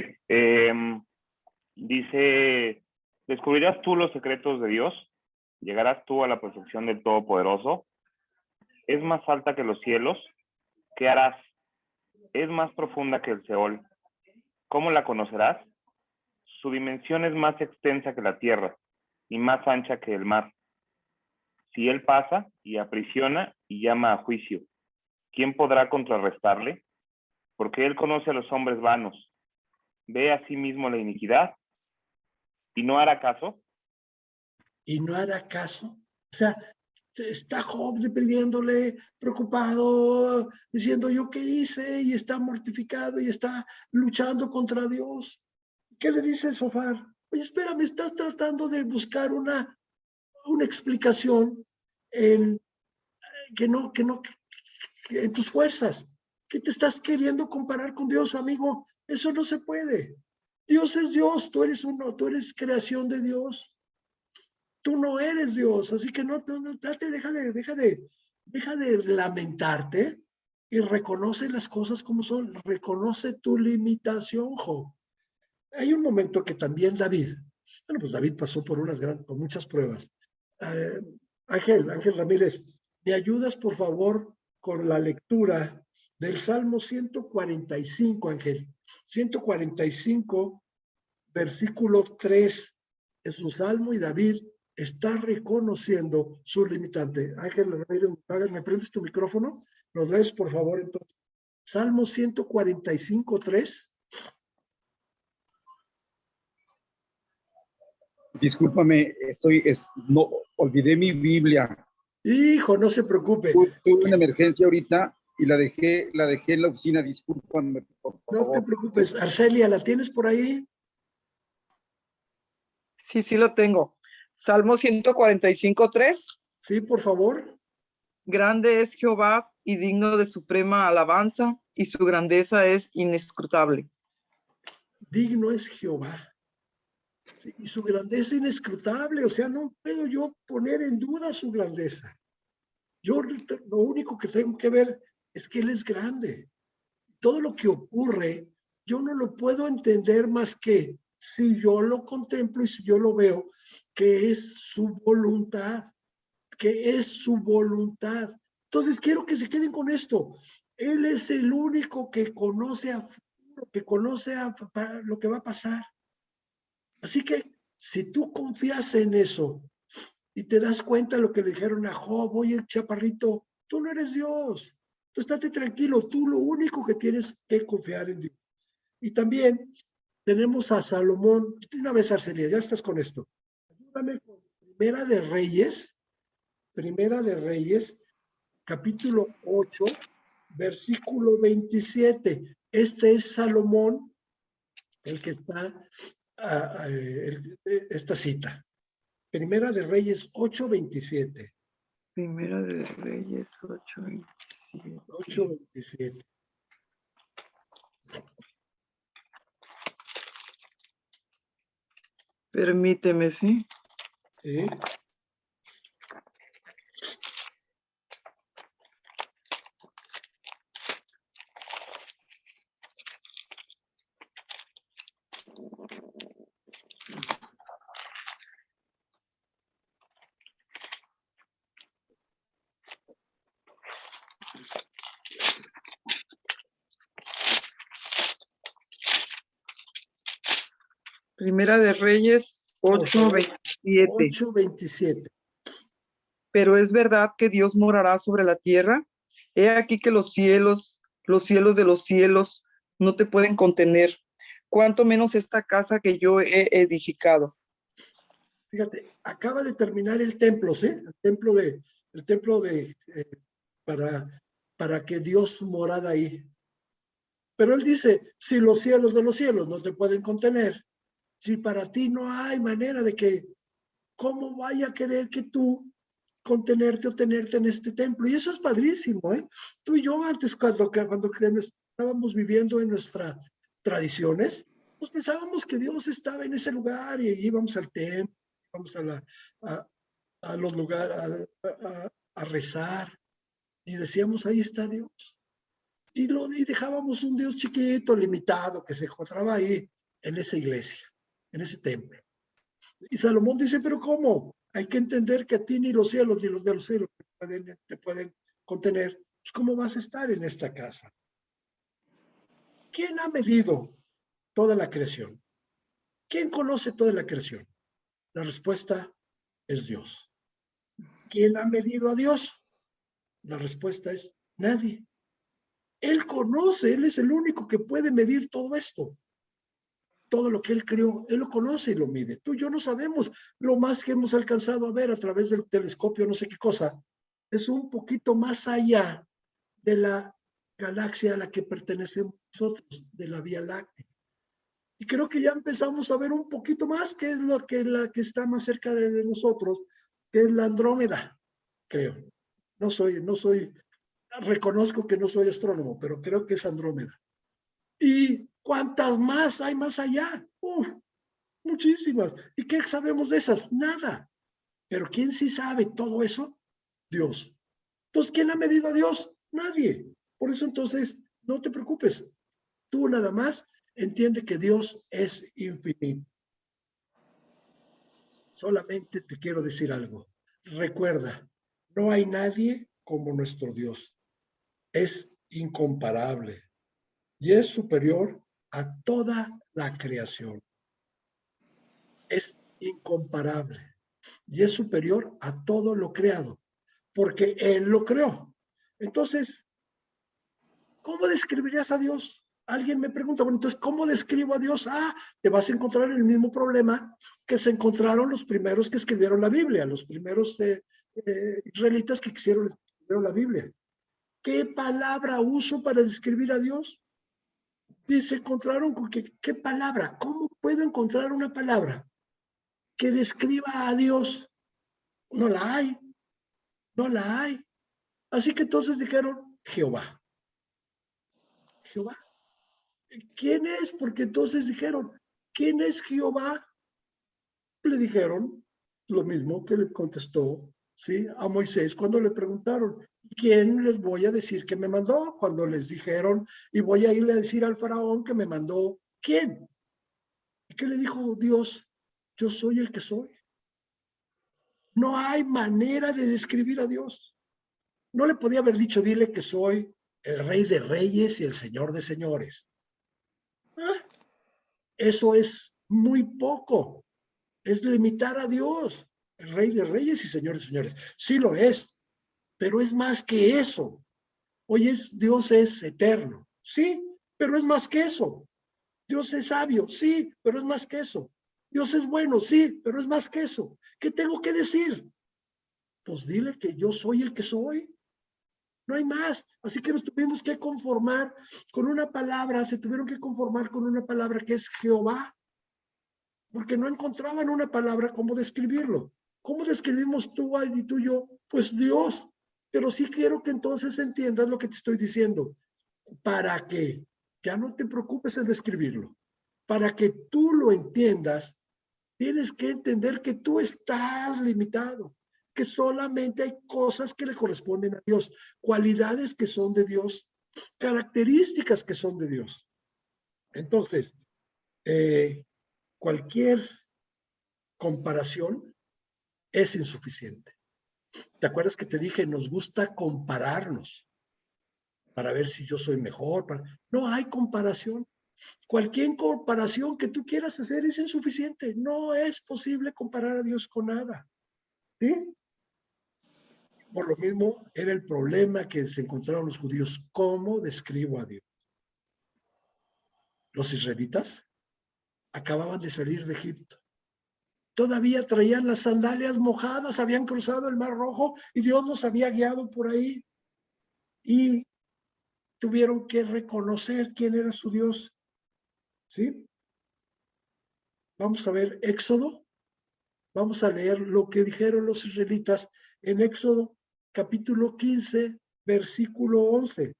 dice, ¿descubrirás tú los secretos de Dios? ¿Llegarás tú a la perfección del Todopoderoso? ¿Es más alta que los cielos? ¿Qué harás? ¿Es más profunda que el Seol? ¿Cómo la conocerás? Su dimensión es más extensa que la tierra y más ancha que el mar. Si él pasa y aprisiona y llama a juicio, ¿quién podrá contrarrestarle? Porque él conoce a los hombres vanos, ve a sí mismo la iniquidad y no hará caso. Y no hará caso. O sea, está Job dependiéndole, preocupado, diciendo yo qué hice, y está mortificado y está luchando contra Dios. ¿Qué le dice Sofar? Oye, espérame, estás tratando de buscar una explicación en que no, que en tus fuerzas, que te estás queriendo comparar con Dios, amigo. Eso no se puede. Dios es Dios, tú eres uno, tú eres creación de Dios. Tú no eres Dios, así que no, deja de lamentarte y reconoce las cosas como son, reconoce tu limitación, Job. Hay un momento que también David, bueno, pues David pasó por por muchas pruebas. Eh, Ángel Ramírez, ¿me ayudas por favor con la lectura del Salmo 145, Ángel? 145, versículo 3, es un salmo y David está reconociendo su limitante. Ángel Ramírez, ¿me prendes tu micrófono? ¿Nos lees, por favor, entonces? Salmo 145, 3. Discúlpame, no, olvidé mi Biblia. Hijo, no se preocupe. Tuve una emergencia ahorita y la dejé en la oficina. Discúlpame, por No te favor. preocupes. Arcelia, ¿la tienes por ahí? Sí, sí lo tengo. Salmo 145:3. Sí, por favor. Grande es Jehová y digno de suprema alabanza, y su grandeza es inescrutable. Digno es Jehová. Sí, y su grandeza inescrutable. O sea, no puedo yo poner en duda su grandeza. Yo lo único que tengo que ver es que Él es grande. Todo lo que ocurre, yo no lo puedo entender más que si yo lo contemplo y si yo lo veo, que es su voluntad, que es su voluntad. Entonces quiero que se queden con esto. Él es el único que conoce lo que va a pasar. Así que si tú confías en eso y te das cuenta de lo que le dijeron a Job, oye, chaparrito, tú no eres Dios. Tú estate tranquilo, tú lo único que tienes que confiar en Dios. Y también tenemos a Salomón. Una vez, Arcelia, ya estás con esto. Ayúdame con Primera de Reyes, capítulo 8, versículo 27. Este es Salomón, el que está, esta cita. Primera de Reyes 8, 27. Primera de Reyes 8:27. 8, 27. Permíteme, ¿sí? ¿Sí? Primera de Reyes 8:27. 8, 27. Pero es verdad que Dios morará sobre la tierra. He aquí que los cielos de los cielos no te pueden contener, cuanto menos esta casa que yo he edificado. Fíjate, acaba de terminar el templo, ¿sí? El templo para que Dios morara ahí. Pero él dice, si los cielos de los cielos no te pueden contener, si para ti no hay manera de que, ¿cómo vaya a querer que tú contenerte o tenerte en este templo? Y eso es padrísimo, ¿eh? Tú y yo antes, cuando estábamos viviendo en nuestras tradiciones, pues pensábamos que Dios estaba en ese lugar y íbamos al templo, íbamos a los lugares a rezar. Y decíamos, ahí está Dios. Y dejábamos un Dios chiquito, limitado, que se encontraba ahí, en esa iglesia, en ese templo. Y Salomón dice, pero ¿cómo? Hay que entender que a ti ni los cielos ni los de los cielos te pueden contener. Pues, ¿cómo vas a estar en esta casa? ¿Quién ha medido toda la creación? ¿Quién conoce toda la creación? La respuesta es Dios. ¿Quién ha medido a Dios? La respuesta es nadie. Él conoce, Él es el único que puede medir todo esto. Todo lo que Él creó, Él lo conoce y lo mide. Tú y yo no sabemos. Lo más que hemos alcanzado a ver a través del telescopio, no sé qué cosa, es un poquito más allá de la galaxia a la que pertenecemos nosotros, de la Vía Láctea. Y creo que ya empezamos a ver un poquito más, que es la que está más cerca de nosotros, que es la Andrómeda, creo. Reconozco que no soy astrónomo, pero creo que es Andrómeda. ¿Y cuántas más hay más allá? Uf, muchísimas. ¿Y qué sabemos de esas? Nada. Pero ¿quién sí sabe todo eso? Dios. Entonces, ¿quién ha medido a Dios? Nadie. Por eso entonces, no te preocupes. Tú nada más entiende que Dios es infinito. Solamente te quiero decir algo. Recuerda, no hay nadie como nuestro Dios. Es incomparable y es superior a toda la creación. Es incomparable y es superior a todo lo creado, porque Él lo creó. Entonces, ¿cómo describirías a Dios? Alguien me pregunta, bueno, entonces, ¿cómo describo a Dios? Te vas a encontrar en el mismo problema que se encontraron los primeros que escribieron la Biblia, los primeros israelitas que escribieron la Biblia. ¿Qué palabra uso para describir a Dios? Y se encontraron con ¿qué palabra? ¿Cómo puedo encontrar una palabra que describa a Dios? No la hay, no la hay. Así que entonces dijeron, Jehová. Jehová. ¿Quién es? Porque entonces dijeron, ¿quién es Jehová? Le dijeron lo mismo que le contestó, ¿sí?, a Moisés cuando le preguntaron, ¿quién les voy a decir que me mandó? Cuando les dijeron, y voy a irle a decir al faraón que me mandó, ¿quién? ¿Y qué le dijo Dios? Yo soy el que soy. No hay manera de describir a Dios. No le podía haber dicho, dile que soy el Rey de Reyes y el Señor de Señores. Eso es muy poco. Es limitar a Dios, el Rey de Reyes y Señores de Señores. Sí lo es, pero es más que eso. Oye, Dios es eterno. Sí, pero es más que eso. Dios es sabio. Sí, pero es más que eso. Dios es bueno. Sí, pero es más que eso. ¿Qué tengo que decir? Pues dile que yo soy el que soy. No hay más. Así que nos tuvimos que conformar con una palabra, se tuvieron que conformar con una palabra que es Jehová, porque no encontraban una palabra cómo describirlo. ¿Cómo describimos tú y tú y yo? Pues Dios. Pero sí quiero que entonces entiendas lo que te estoy diciendo, para que ya no te preocupes en describirlo. Para que tú lo entiendas, tienes que entender que tú estás limitado, que solamente hay cosas que le corresponden a Dios, cualidades que son de Dios, características que son de Dios. Entonces, cualquier comparación es insuficiente. ¿Te acuerdas que te dije, nos gusta compararnos para ver si yo soy mejor? No hay comparación. Cualquier comparación que tú quieras hacer es insuficiente. No es posible comparar a Dios con nada. ¿Sí? Por lo mismo, era el problema que se encontraron los judíos. ¿Cómo describo a Dios? Los israelitas acababan de salir de Egipto. Todavía traían las sandalias mojadas, habían cruzado el Mar Rojo y Dios los había guiado por ahí. Y tuvieron que reconocer quién era su Dios. ¿Sí? Vamos a ver Éxodo. Vamos a leer lo que dijeron los israelitas en Éxodo capítulo 15, versículo 11.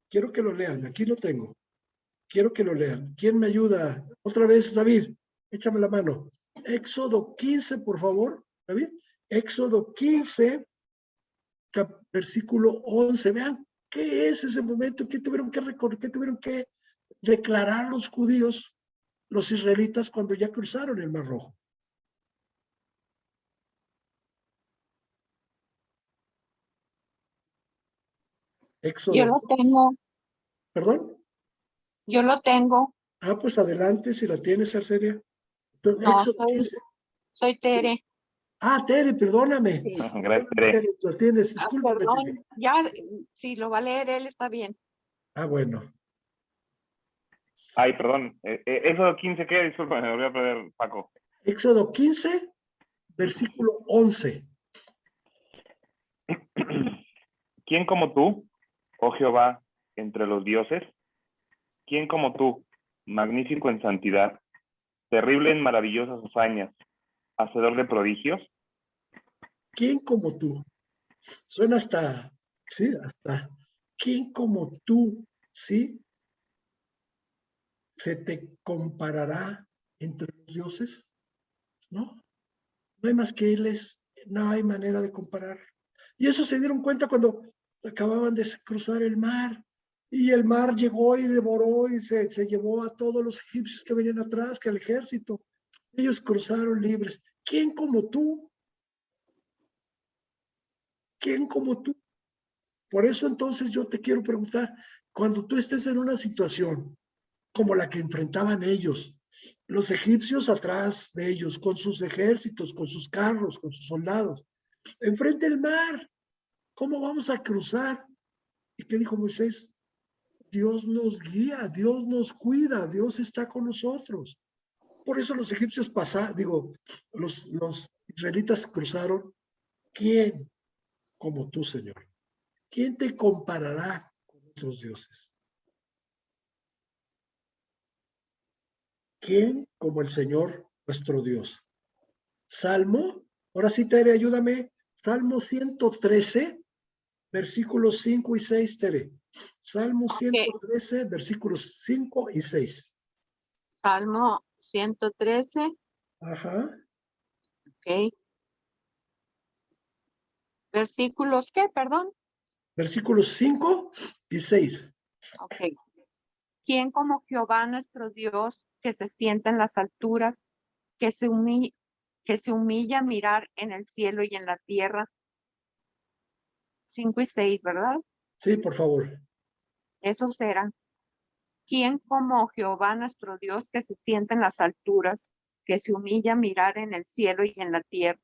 Quiero que lo lean, aquí lo tengo. Quiero que lo lean. ¿Quién me ayuda? Otra vez, David, échame la mano. Éxodo 15, por favor, David. Éxodo 15, versículo 11. Vean, ¿qué es ese momento? ¿Qué tuvieron que recordar? ¿Qué tuvieron que declarar los judíos, los israelitas, cuando ya cruzaron el Mar Rojo? Yo Éxodo. lo tengo, ¿Perdón? yo lo tengo. Ah, pues adelante, si la tienes, Arcelia. Entonces, No, Éxodo 15. soy Tere. Ah, Tere, perdóname. Sí. Gracias, Perdóname, Tere. Tere, lo tienes. Discúlpame, Tere. Perdón, ya, si lo va a leer él, está bien. Ah, bueno. Ay, perdón. ¿Eso 15 qué? Disculpa, me volví a perder, Paco. Éxodo 15, versículo 11. ¿Quién como tú, oh Jehová, entre los dioses? ¿Quién como tú, magnífico en santidad, terrible en maravillosas hazañas, hacedor de prodigios? ¿Quién como tú? Suena hasta, sí, hasta. ¿Quién como tú, sí, se te comparará entre los dioses? No, no hay más que éles, no hay manera de comparar. Y eso se dieron cuenta cuando acababan de cruzar el mar. Y el mar llegó y devoró y se llevó a todos los egipcios que venían atrás, que al ejército. Ellos cruzaron libres. ¿Quién como tú? ¿Quién como tú? Por eso entonces yo te quiero preguntar, cuando tú estés en una situación como la que enfrentaban ellos, los egipcios atrás de ellos, con sus ejércitos, con sus carros, con sus soldados, enfrente el mar, ¿cómo vamos a cruzar? ¿Y qué dijo Moisés? Dios nos guía, Dios nos cuida, Dios está con nosotros. Por eso los egipcios pasaron, los israelitas cruzaron. ¿Quién como tú, Señor? ¿Quién te comparará con otros dioses? ¿Quién como el Señor nuestro Dios? Salmo, ahora sí, Tere, ayúdame. Salmo 113, versículos 5 y 6, Tere. Salmo 113, versículos 5 y 6. Salmo 113, Ajá. ok. Versículos, ¿qué? Perdón. Versículos 5 y 6. Ok. ¿Quién como Jehová nuestro Dios, que se sienta en las alturas, que se humilla a mirar en el cielo y en la tierra? 5 y 6, ¿verdad? Sí, por favor. Esos eran. ¿Quién como Jehová nuestro Dios, que se sienta en las alturas, que se humilla a mirar en el cielo y en la tierra?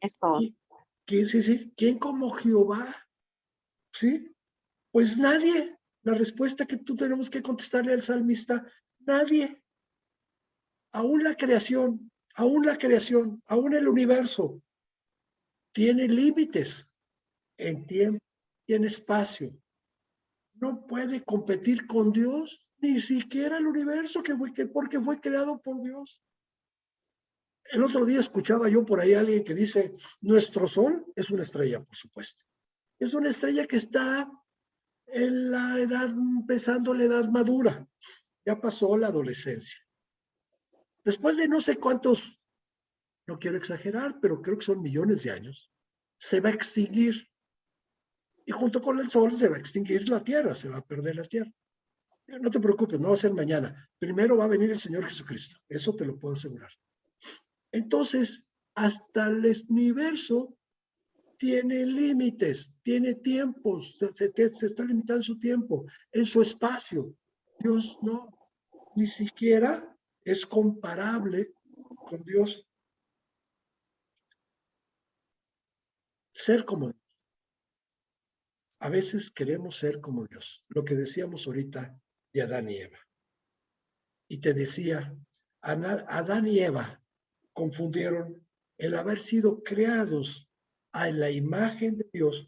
Es todo. ¿Quién, sí, sí? ¿Quién como Jehová? ¿Sí? Pues nadie. La respuesta que tú tenemos que contestarle al salmista, nadie. Aún la creación, aún el universo tiene límites en tiempo y en espacio. No puede competir con Dios, ni siquiera el universo, porque fue creado por Dios. El otro día escuchaba yo por ahí a alguien que dice, nuestro sol es una estrella, por supuesto. Es una estrella que está en la edad, empezando la edad madura. Ya pasó la adolescencia. Después de no sé cuántos, no quiero exagerar, pero creo que son millones de años, se va a extinguir. Y junto con el sol se va a extinguir la Tierra, se va a perder la Tierra. No te preocupes, no va a ser mañana. Primero va a venir el Señor Jesucristo. Eso te lo puedo asegurar. Entonces, hasta el universo tiene límites, tiene tiempos, se está limitando su tiempo, en su espacio. Dios no, ni siquiera es comparable con Dios. Ser como Dios. A veces queremos ser como Dios. Lo que decíamos ahorita de Adán y Eva. Y te decía, Adán y Eva confundieron el haber sido creados a la imagen de Dios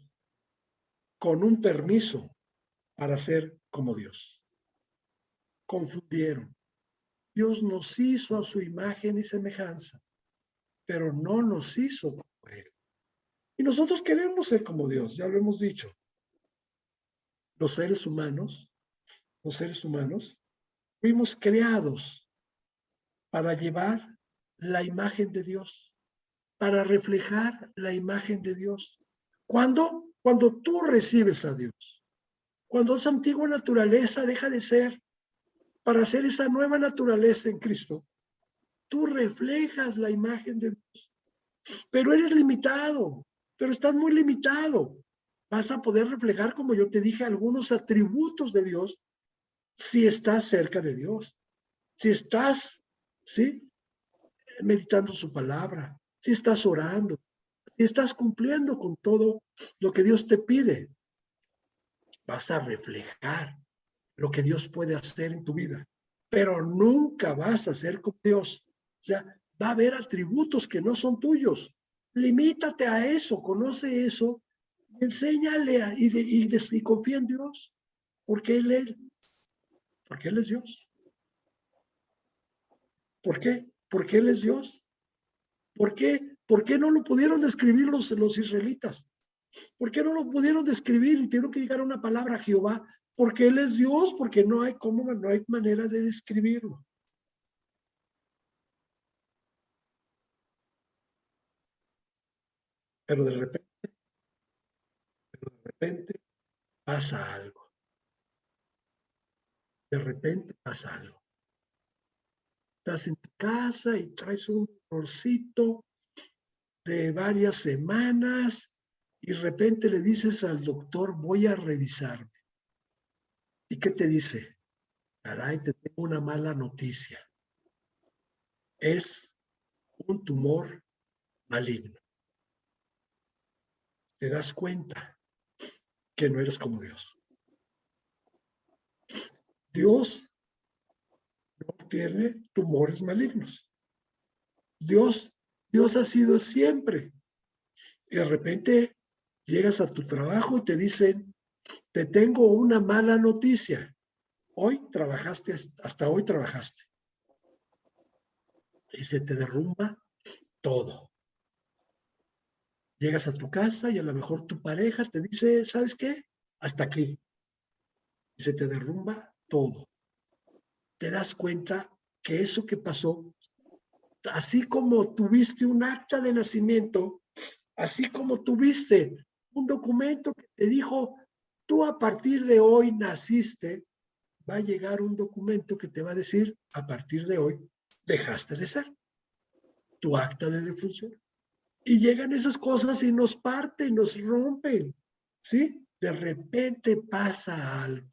con un permiso para ser como Dios. Confundieron. Dios nos hizo a su imagen y semejanza, pero no nos hizo como Él. Y nosotros queremos ser como Dios, ya lo hemos dicho. Los seres humanos, fuimos creados para llevar la imagen de Dios, para reflejar la imagen de Dios. ¿Cuándo? Cuando tú recibes a Dios. Cuando esa antigua naturaleza deja de ser, para ser esa nueva naturaleza en Cristo, tú reflejas la imagen de Dios. Pero eres limitado, pero estás muy limitado. Vas a poder reflejar, como yo te dije, algunos atributos de Dios si estás cerca de Dios, si estás, ¿sí?, meditando su palabra, si estás orando, si estás cumpliendo con todo lo que Dios te pide. Vas a reflejar lo que Dios puede hacer en tu vida, pero nunca vas a ser como Dios. O sea, va a haber atributos que no son tuyos. Limítate a eso, conoce eso, enséñale y confía en Dios, porque Él es Dios. ¿Por qué? Porque Él es Dios. ¿Por qué? ¿Por qué no lo pudieron describir los israelitas? ¿Por qué no lo pudieron describir y tuvieron que llegar a una palabra Jehová? Porque Él es Dios, porque no hay manera de describirlo. Pero de repente pasa algo. De repente pasa algo. Estás en tu casa y traes un dolorcito de varias semanas y de repente le dices al doctor, voy a revisarme. ¿Y qué te dice? Caray, te tengo una mala noticia. Es un tumor maligno. Te das cuenta que no eres como Dios. Dios no tiene tumores malignos. Dios ha sido siempre. Y de repente llegas a tu trabajo y te dicen, te tengo una mala noticia. Hoy trabajaste, hasta hoy trabajaste. Y se te derrumba todo. Llegas a tu casa y a lo mejor tu pareja te dice, ¿sabes qué? Hasta aquí. Y se te derrumba todo. Te das cuenta que eso que pasó, así como tuviste un acta de nacimiento, así como tuviste un documento que te dijo, tú a partir de hoy naciste, va a llegar un documento que te va a decir, a partir de hoy dejaste de ser, tu acta de defunción. Y llegan esas cosas y nos parten, nos rompen, ¿sí? De repente pasa algo.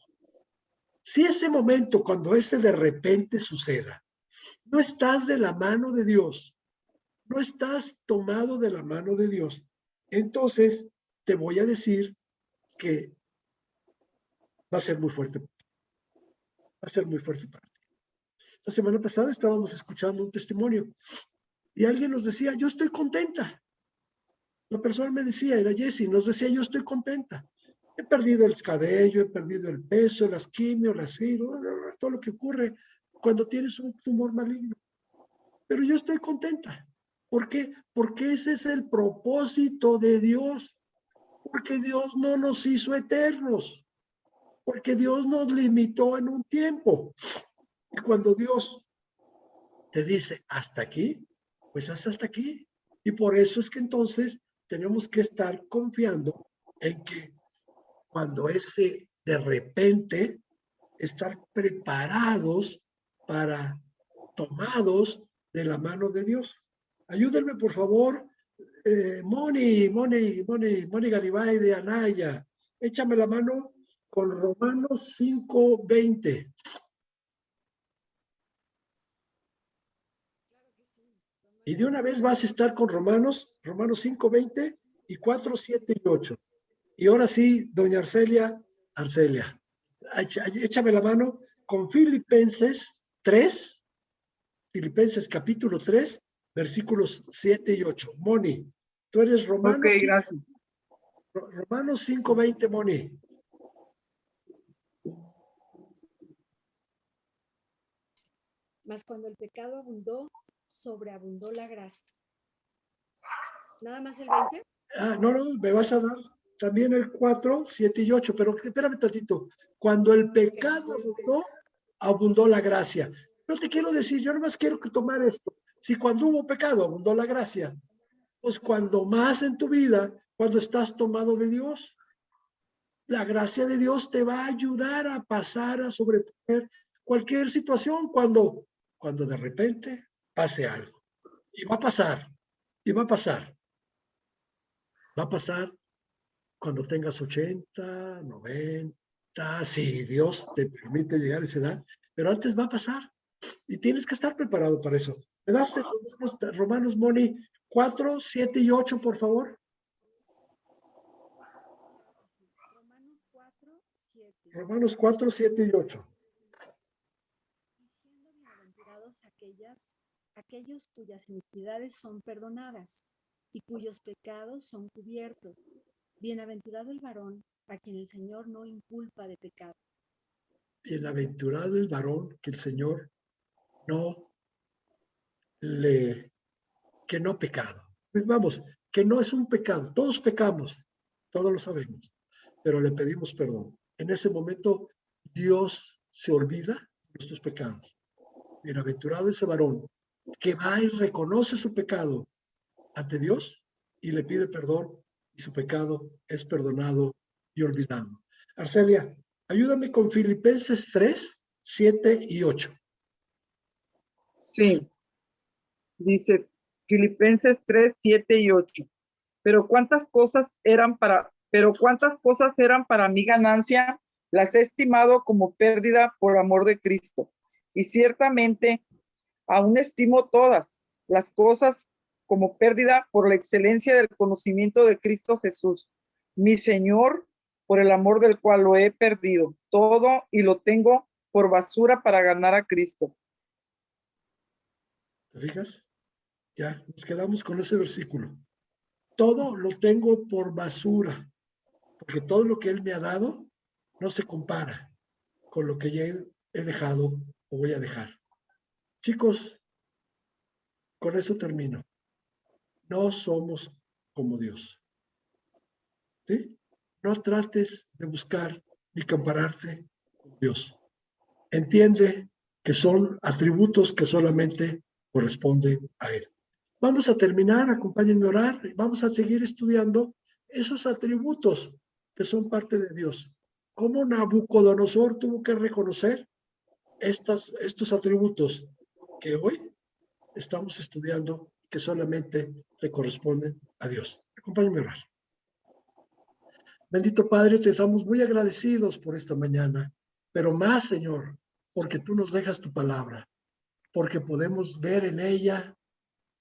Si ese momento, cuando ese de repente suceda, no estás de la mano de Dios, no estás tomado de la mano de Dios, entonces te voy a decir que va a ser muy fuerte. Va a ser muy fuerte para ti. La semana pasada estábamos escuchando un testimonio y alguien nos decía, yo estoy contenta. La persona me decía, era Jessie, nos decía, yo estoy contenta. He perdido el cabello, he perdido el peso, las quimios, las giro, todo lo que ocurre cuando tienes un tumor maligno. Pero yo estoy contenta. ¿Por qué? Porque ese es el propósito de Dios. Porque Dios no nos hizo eternos. Porque Dios nos limitó en un tiempo. Y cuando Dios te dice hasta aquí, pues hasta aquí. Y por eso es que entonces tenemos que estar confiando en que cuando ese de repente, estar preparados para tomados de la mano de Dios. Ayúdenme, por favor, Moni Garibay de Anaya. Échame la mano con Romanos 5:20. Y de una vez vas a estar con Romanos 5:20 y 4, 7 y 8. Y ahora sí, doña Arcelia, échame la mano con Filipenses 3, Filipenses capítulo 3, versículos 7 y 8. Moni, tú eres Romanos, Ok, gracias. Romanos 5:20, Moni. Mas cuando el pecado abundó, sobreabundó la gracia. ¿Nada más el 20? No, me vas a dar también el 4, 7 y 8, pero espérame tantito. Cuando el pecado abundó la gracia. No te quiero decir, yo nomás quiero que tomar esto. Si cuando hubo pecado abundó la gracia, pues cuando más en tu vida cuando estás tomado de Dios. La gracia de Dios te va a ayudar a pasar, a sobreponer cualquier situación cuando de repente pase algo. Y va a pasar, y va a pasar. Va a pasar cuando tengas 80, 90, si Dios te permite llegar a esa edad, pero antes va a pasar y tienes que estar preparado para eso. ¿Me das Romanos, Moni, 4, 7 y 8, por favor? Romanos 4, 7. Romanos 4, 7 y 8. Y siendo bienaventurados aquellos cuyas iniquidades son perdonadas y cuyos pecados son cubiertos. Bienaventurado el varón a quien el Señor no inculpa de pecado. Bienaventurado el varón que el Señor que no pecado. Pues vamos, que no es un pecado. Todos pecamos, todos lo sabemos, pero le pedimos perdón. En ese momento Dios se olvida de nuestros pecados. Bienaventurado ese varón que va y reconoce su pecado ante Dios y le pide perdón y su pecado es perdonado y olvidado. Arcelia, ayúdame con Filipenses 3, 7 y 8. Sí, dice Filipenses 3, 7 y 8. Pero cuántas cosas eran para mi ganancia, las he estimado como pérdida por amor de Cristo. Y ciertamente aún estimo todas las cosas como pérdida por la excelencia del conocimiento de Cristo Jesús, mi Señor, por el amor del cual lo he perdido todo y lo tengo por basura para ganar a Cristo. ¿Te fijas? Ya, nos quedamos con ese versículo. Todo lo tengo por basura, porque todo lo que Él me ha dado no se compara con lo que ya he dejado o voy a dejar. Chicos, con eso termino. No somos como Dios. ¿Sí? No trates de buscar ni compararte con Dios. Entiende que son atributos que solamente corresponden a Él. Vamos a terminar, acompáñenme a orar, y vamos a seguir estudiando esos atributos que son parte de Dios. Cómo Nabucodonosor tuvo que reconocer estos atributos que hoy estamos estudiando, que solamente le corresponden a Dios. Acompáñenme a orar. Bendito Padre, te estamos muy agradecidos por esta mañana, pero más, Señor, porque tú nos dejas tu palabra, porque podemos ver en ella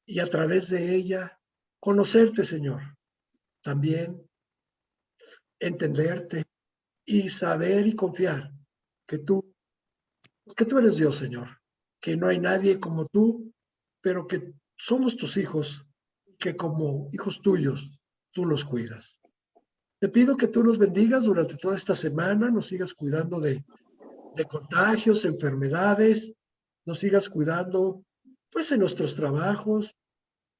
y a través de ella conocerte, Señor. También entenderte y saber y confiar que tú eres Dios, Señor, que no hay nadie como tú, pero que somos tus hijos, que como hijos tuyos, tú los cuidas. Te pido que tú nos bendigas durante toda esta semana, nos sigas cuidando de contagios, enfermedades, nos sigas cuidando, pues, en nuestros trabajos,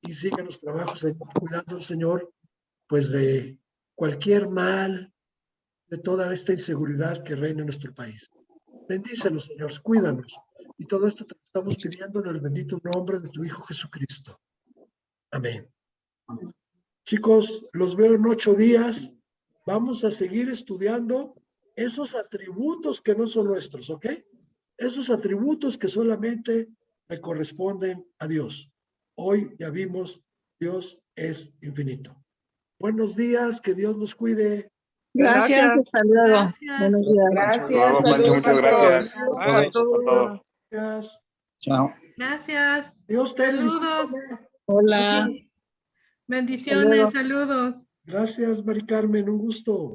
y siga los trabajos cuidando, Señor, pues, de cualquier mal, de toda esta inseguridad que reina en nuestro país. Bendícenos, Señor, cuídanos. Y todo esto te lo estamos pidiendo en el bendito nombre de tu Hijo Jesucristo. Amén. Chicos, los veo en 8 días. Vamos a seguir estudiando esos atributos que no son nuestros, ¿ok? Esos atributos que solamente le corresponden a Dios. Hoy ya vimos, Dios es infinito. Buenos días, que Dios los cuide. Gracias, hasta luego. Gracias. Buenos días. Gracias, Pancho, saludos a muchas gracias. todos. Saludos a todos. Gracias. Chao. Gracias. Dios te Saludos. Hola. Gracias. Bendiciones, saludos. Gracias, Mari Carmen, un gusto.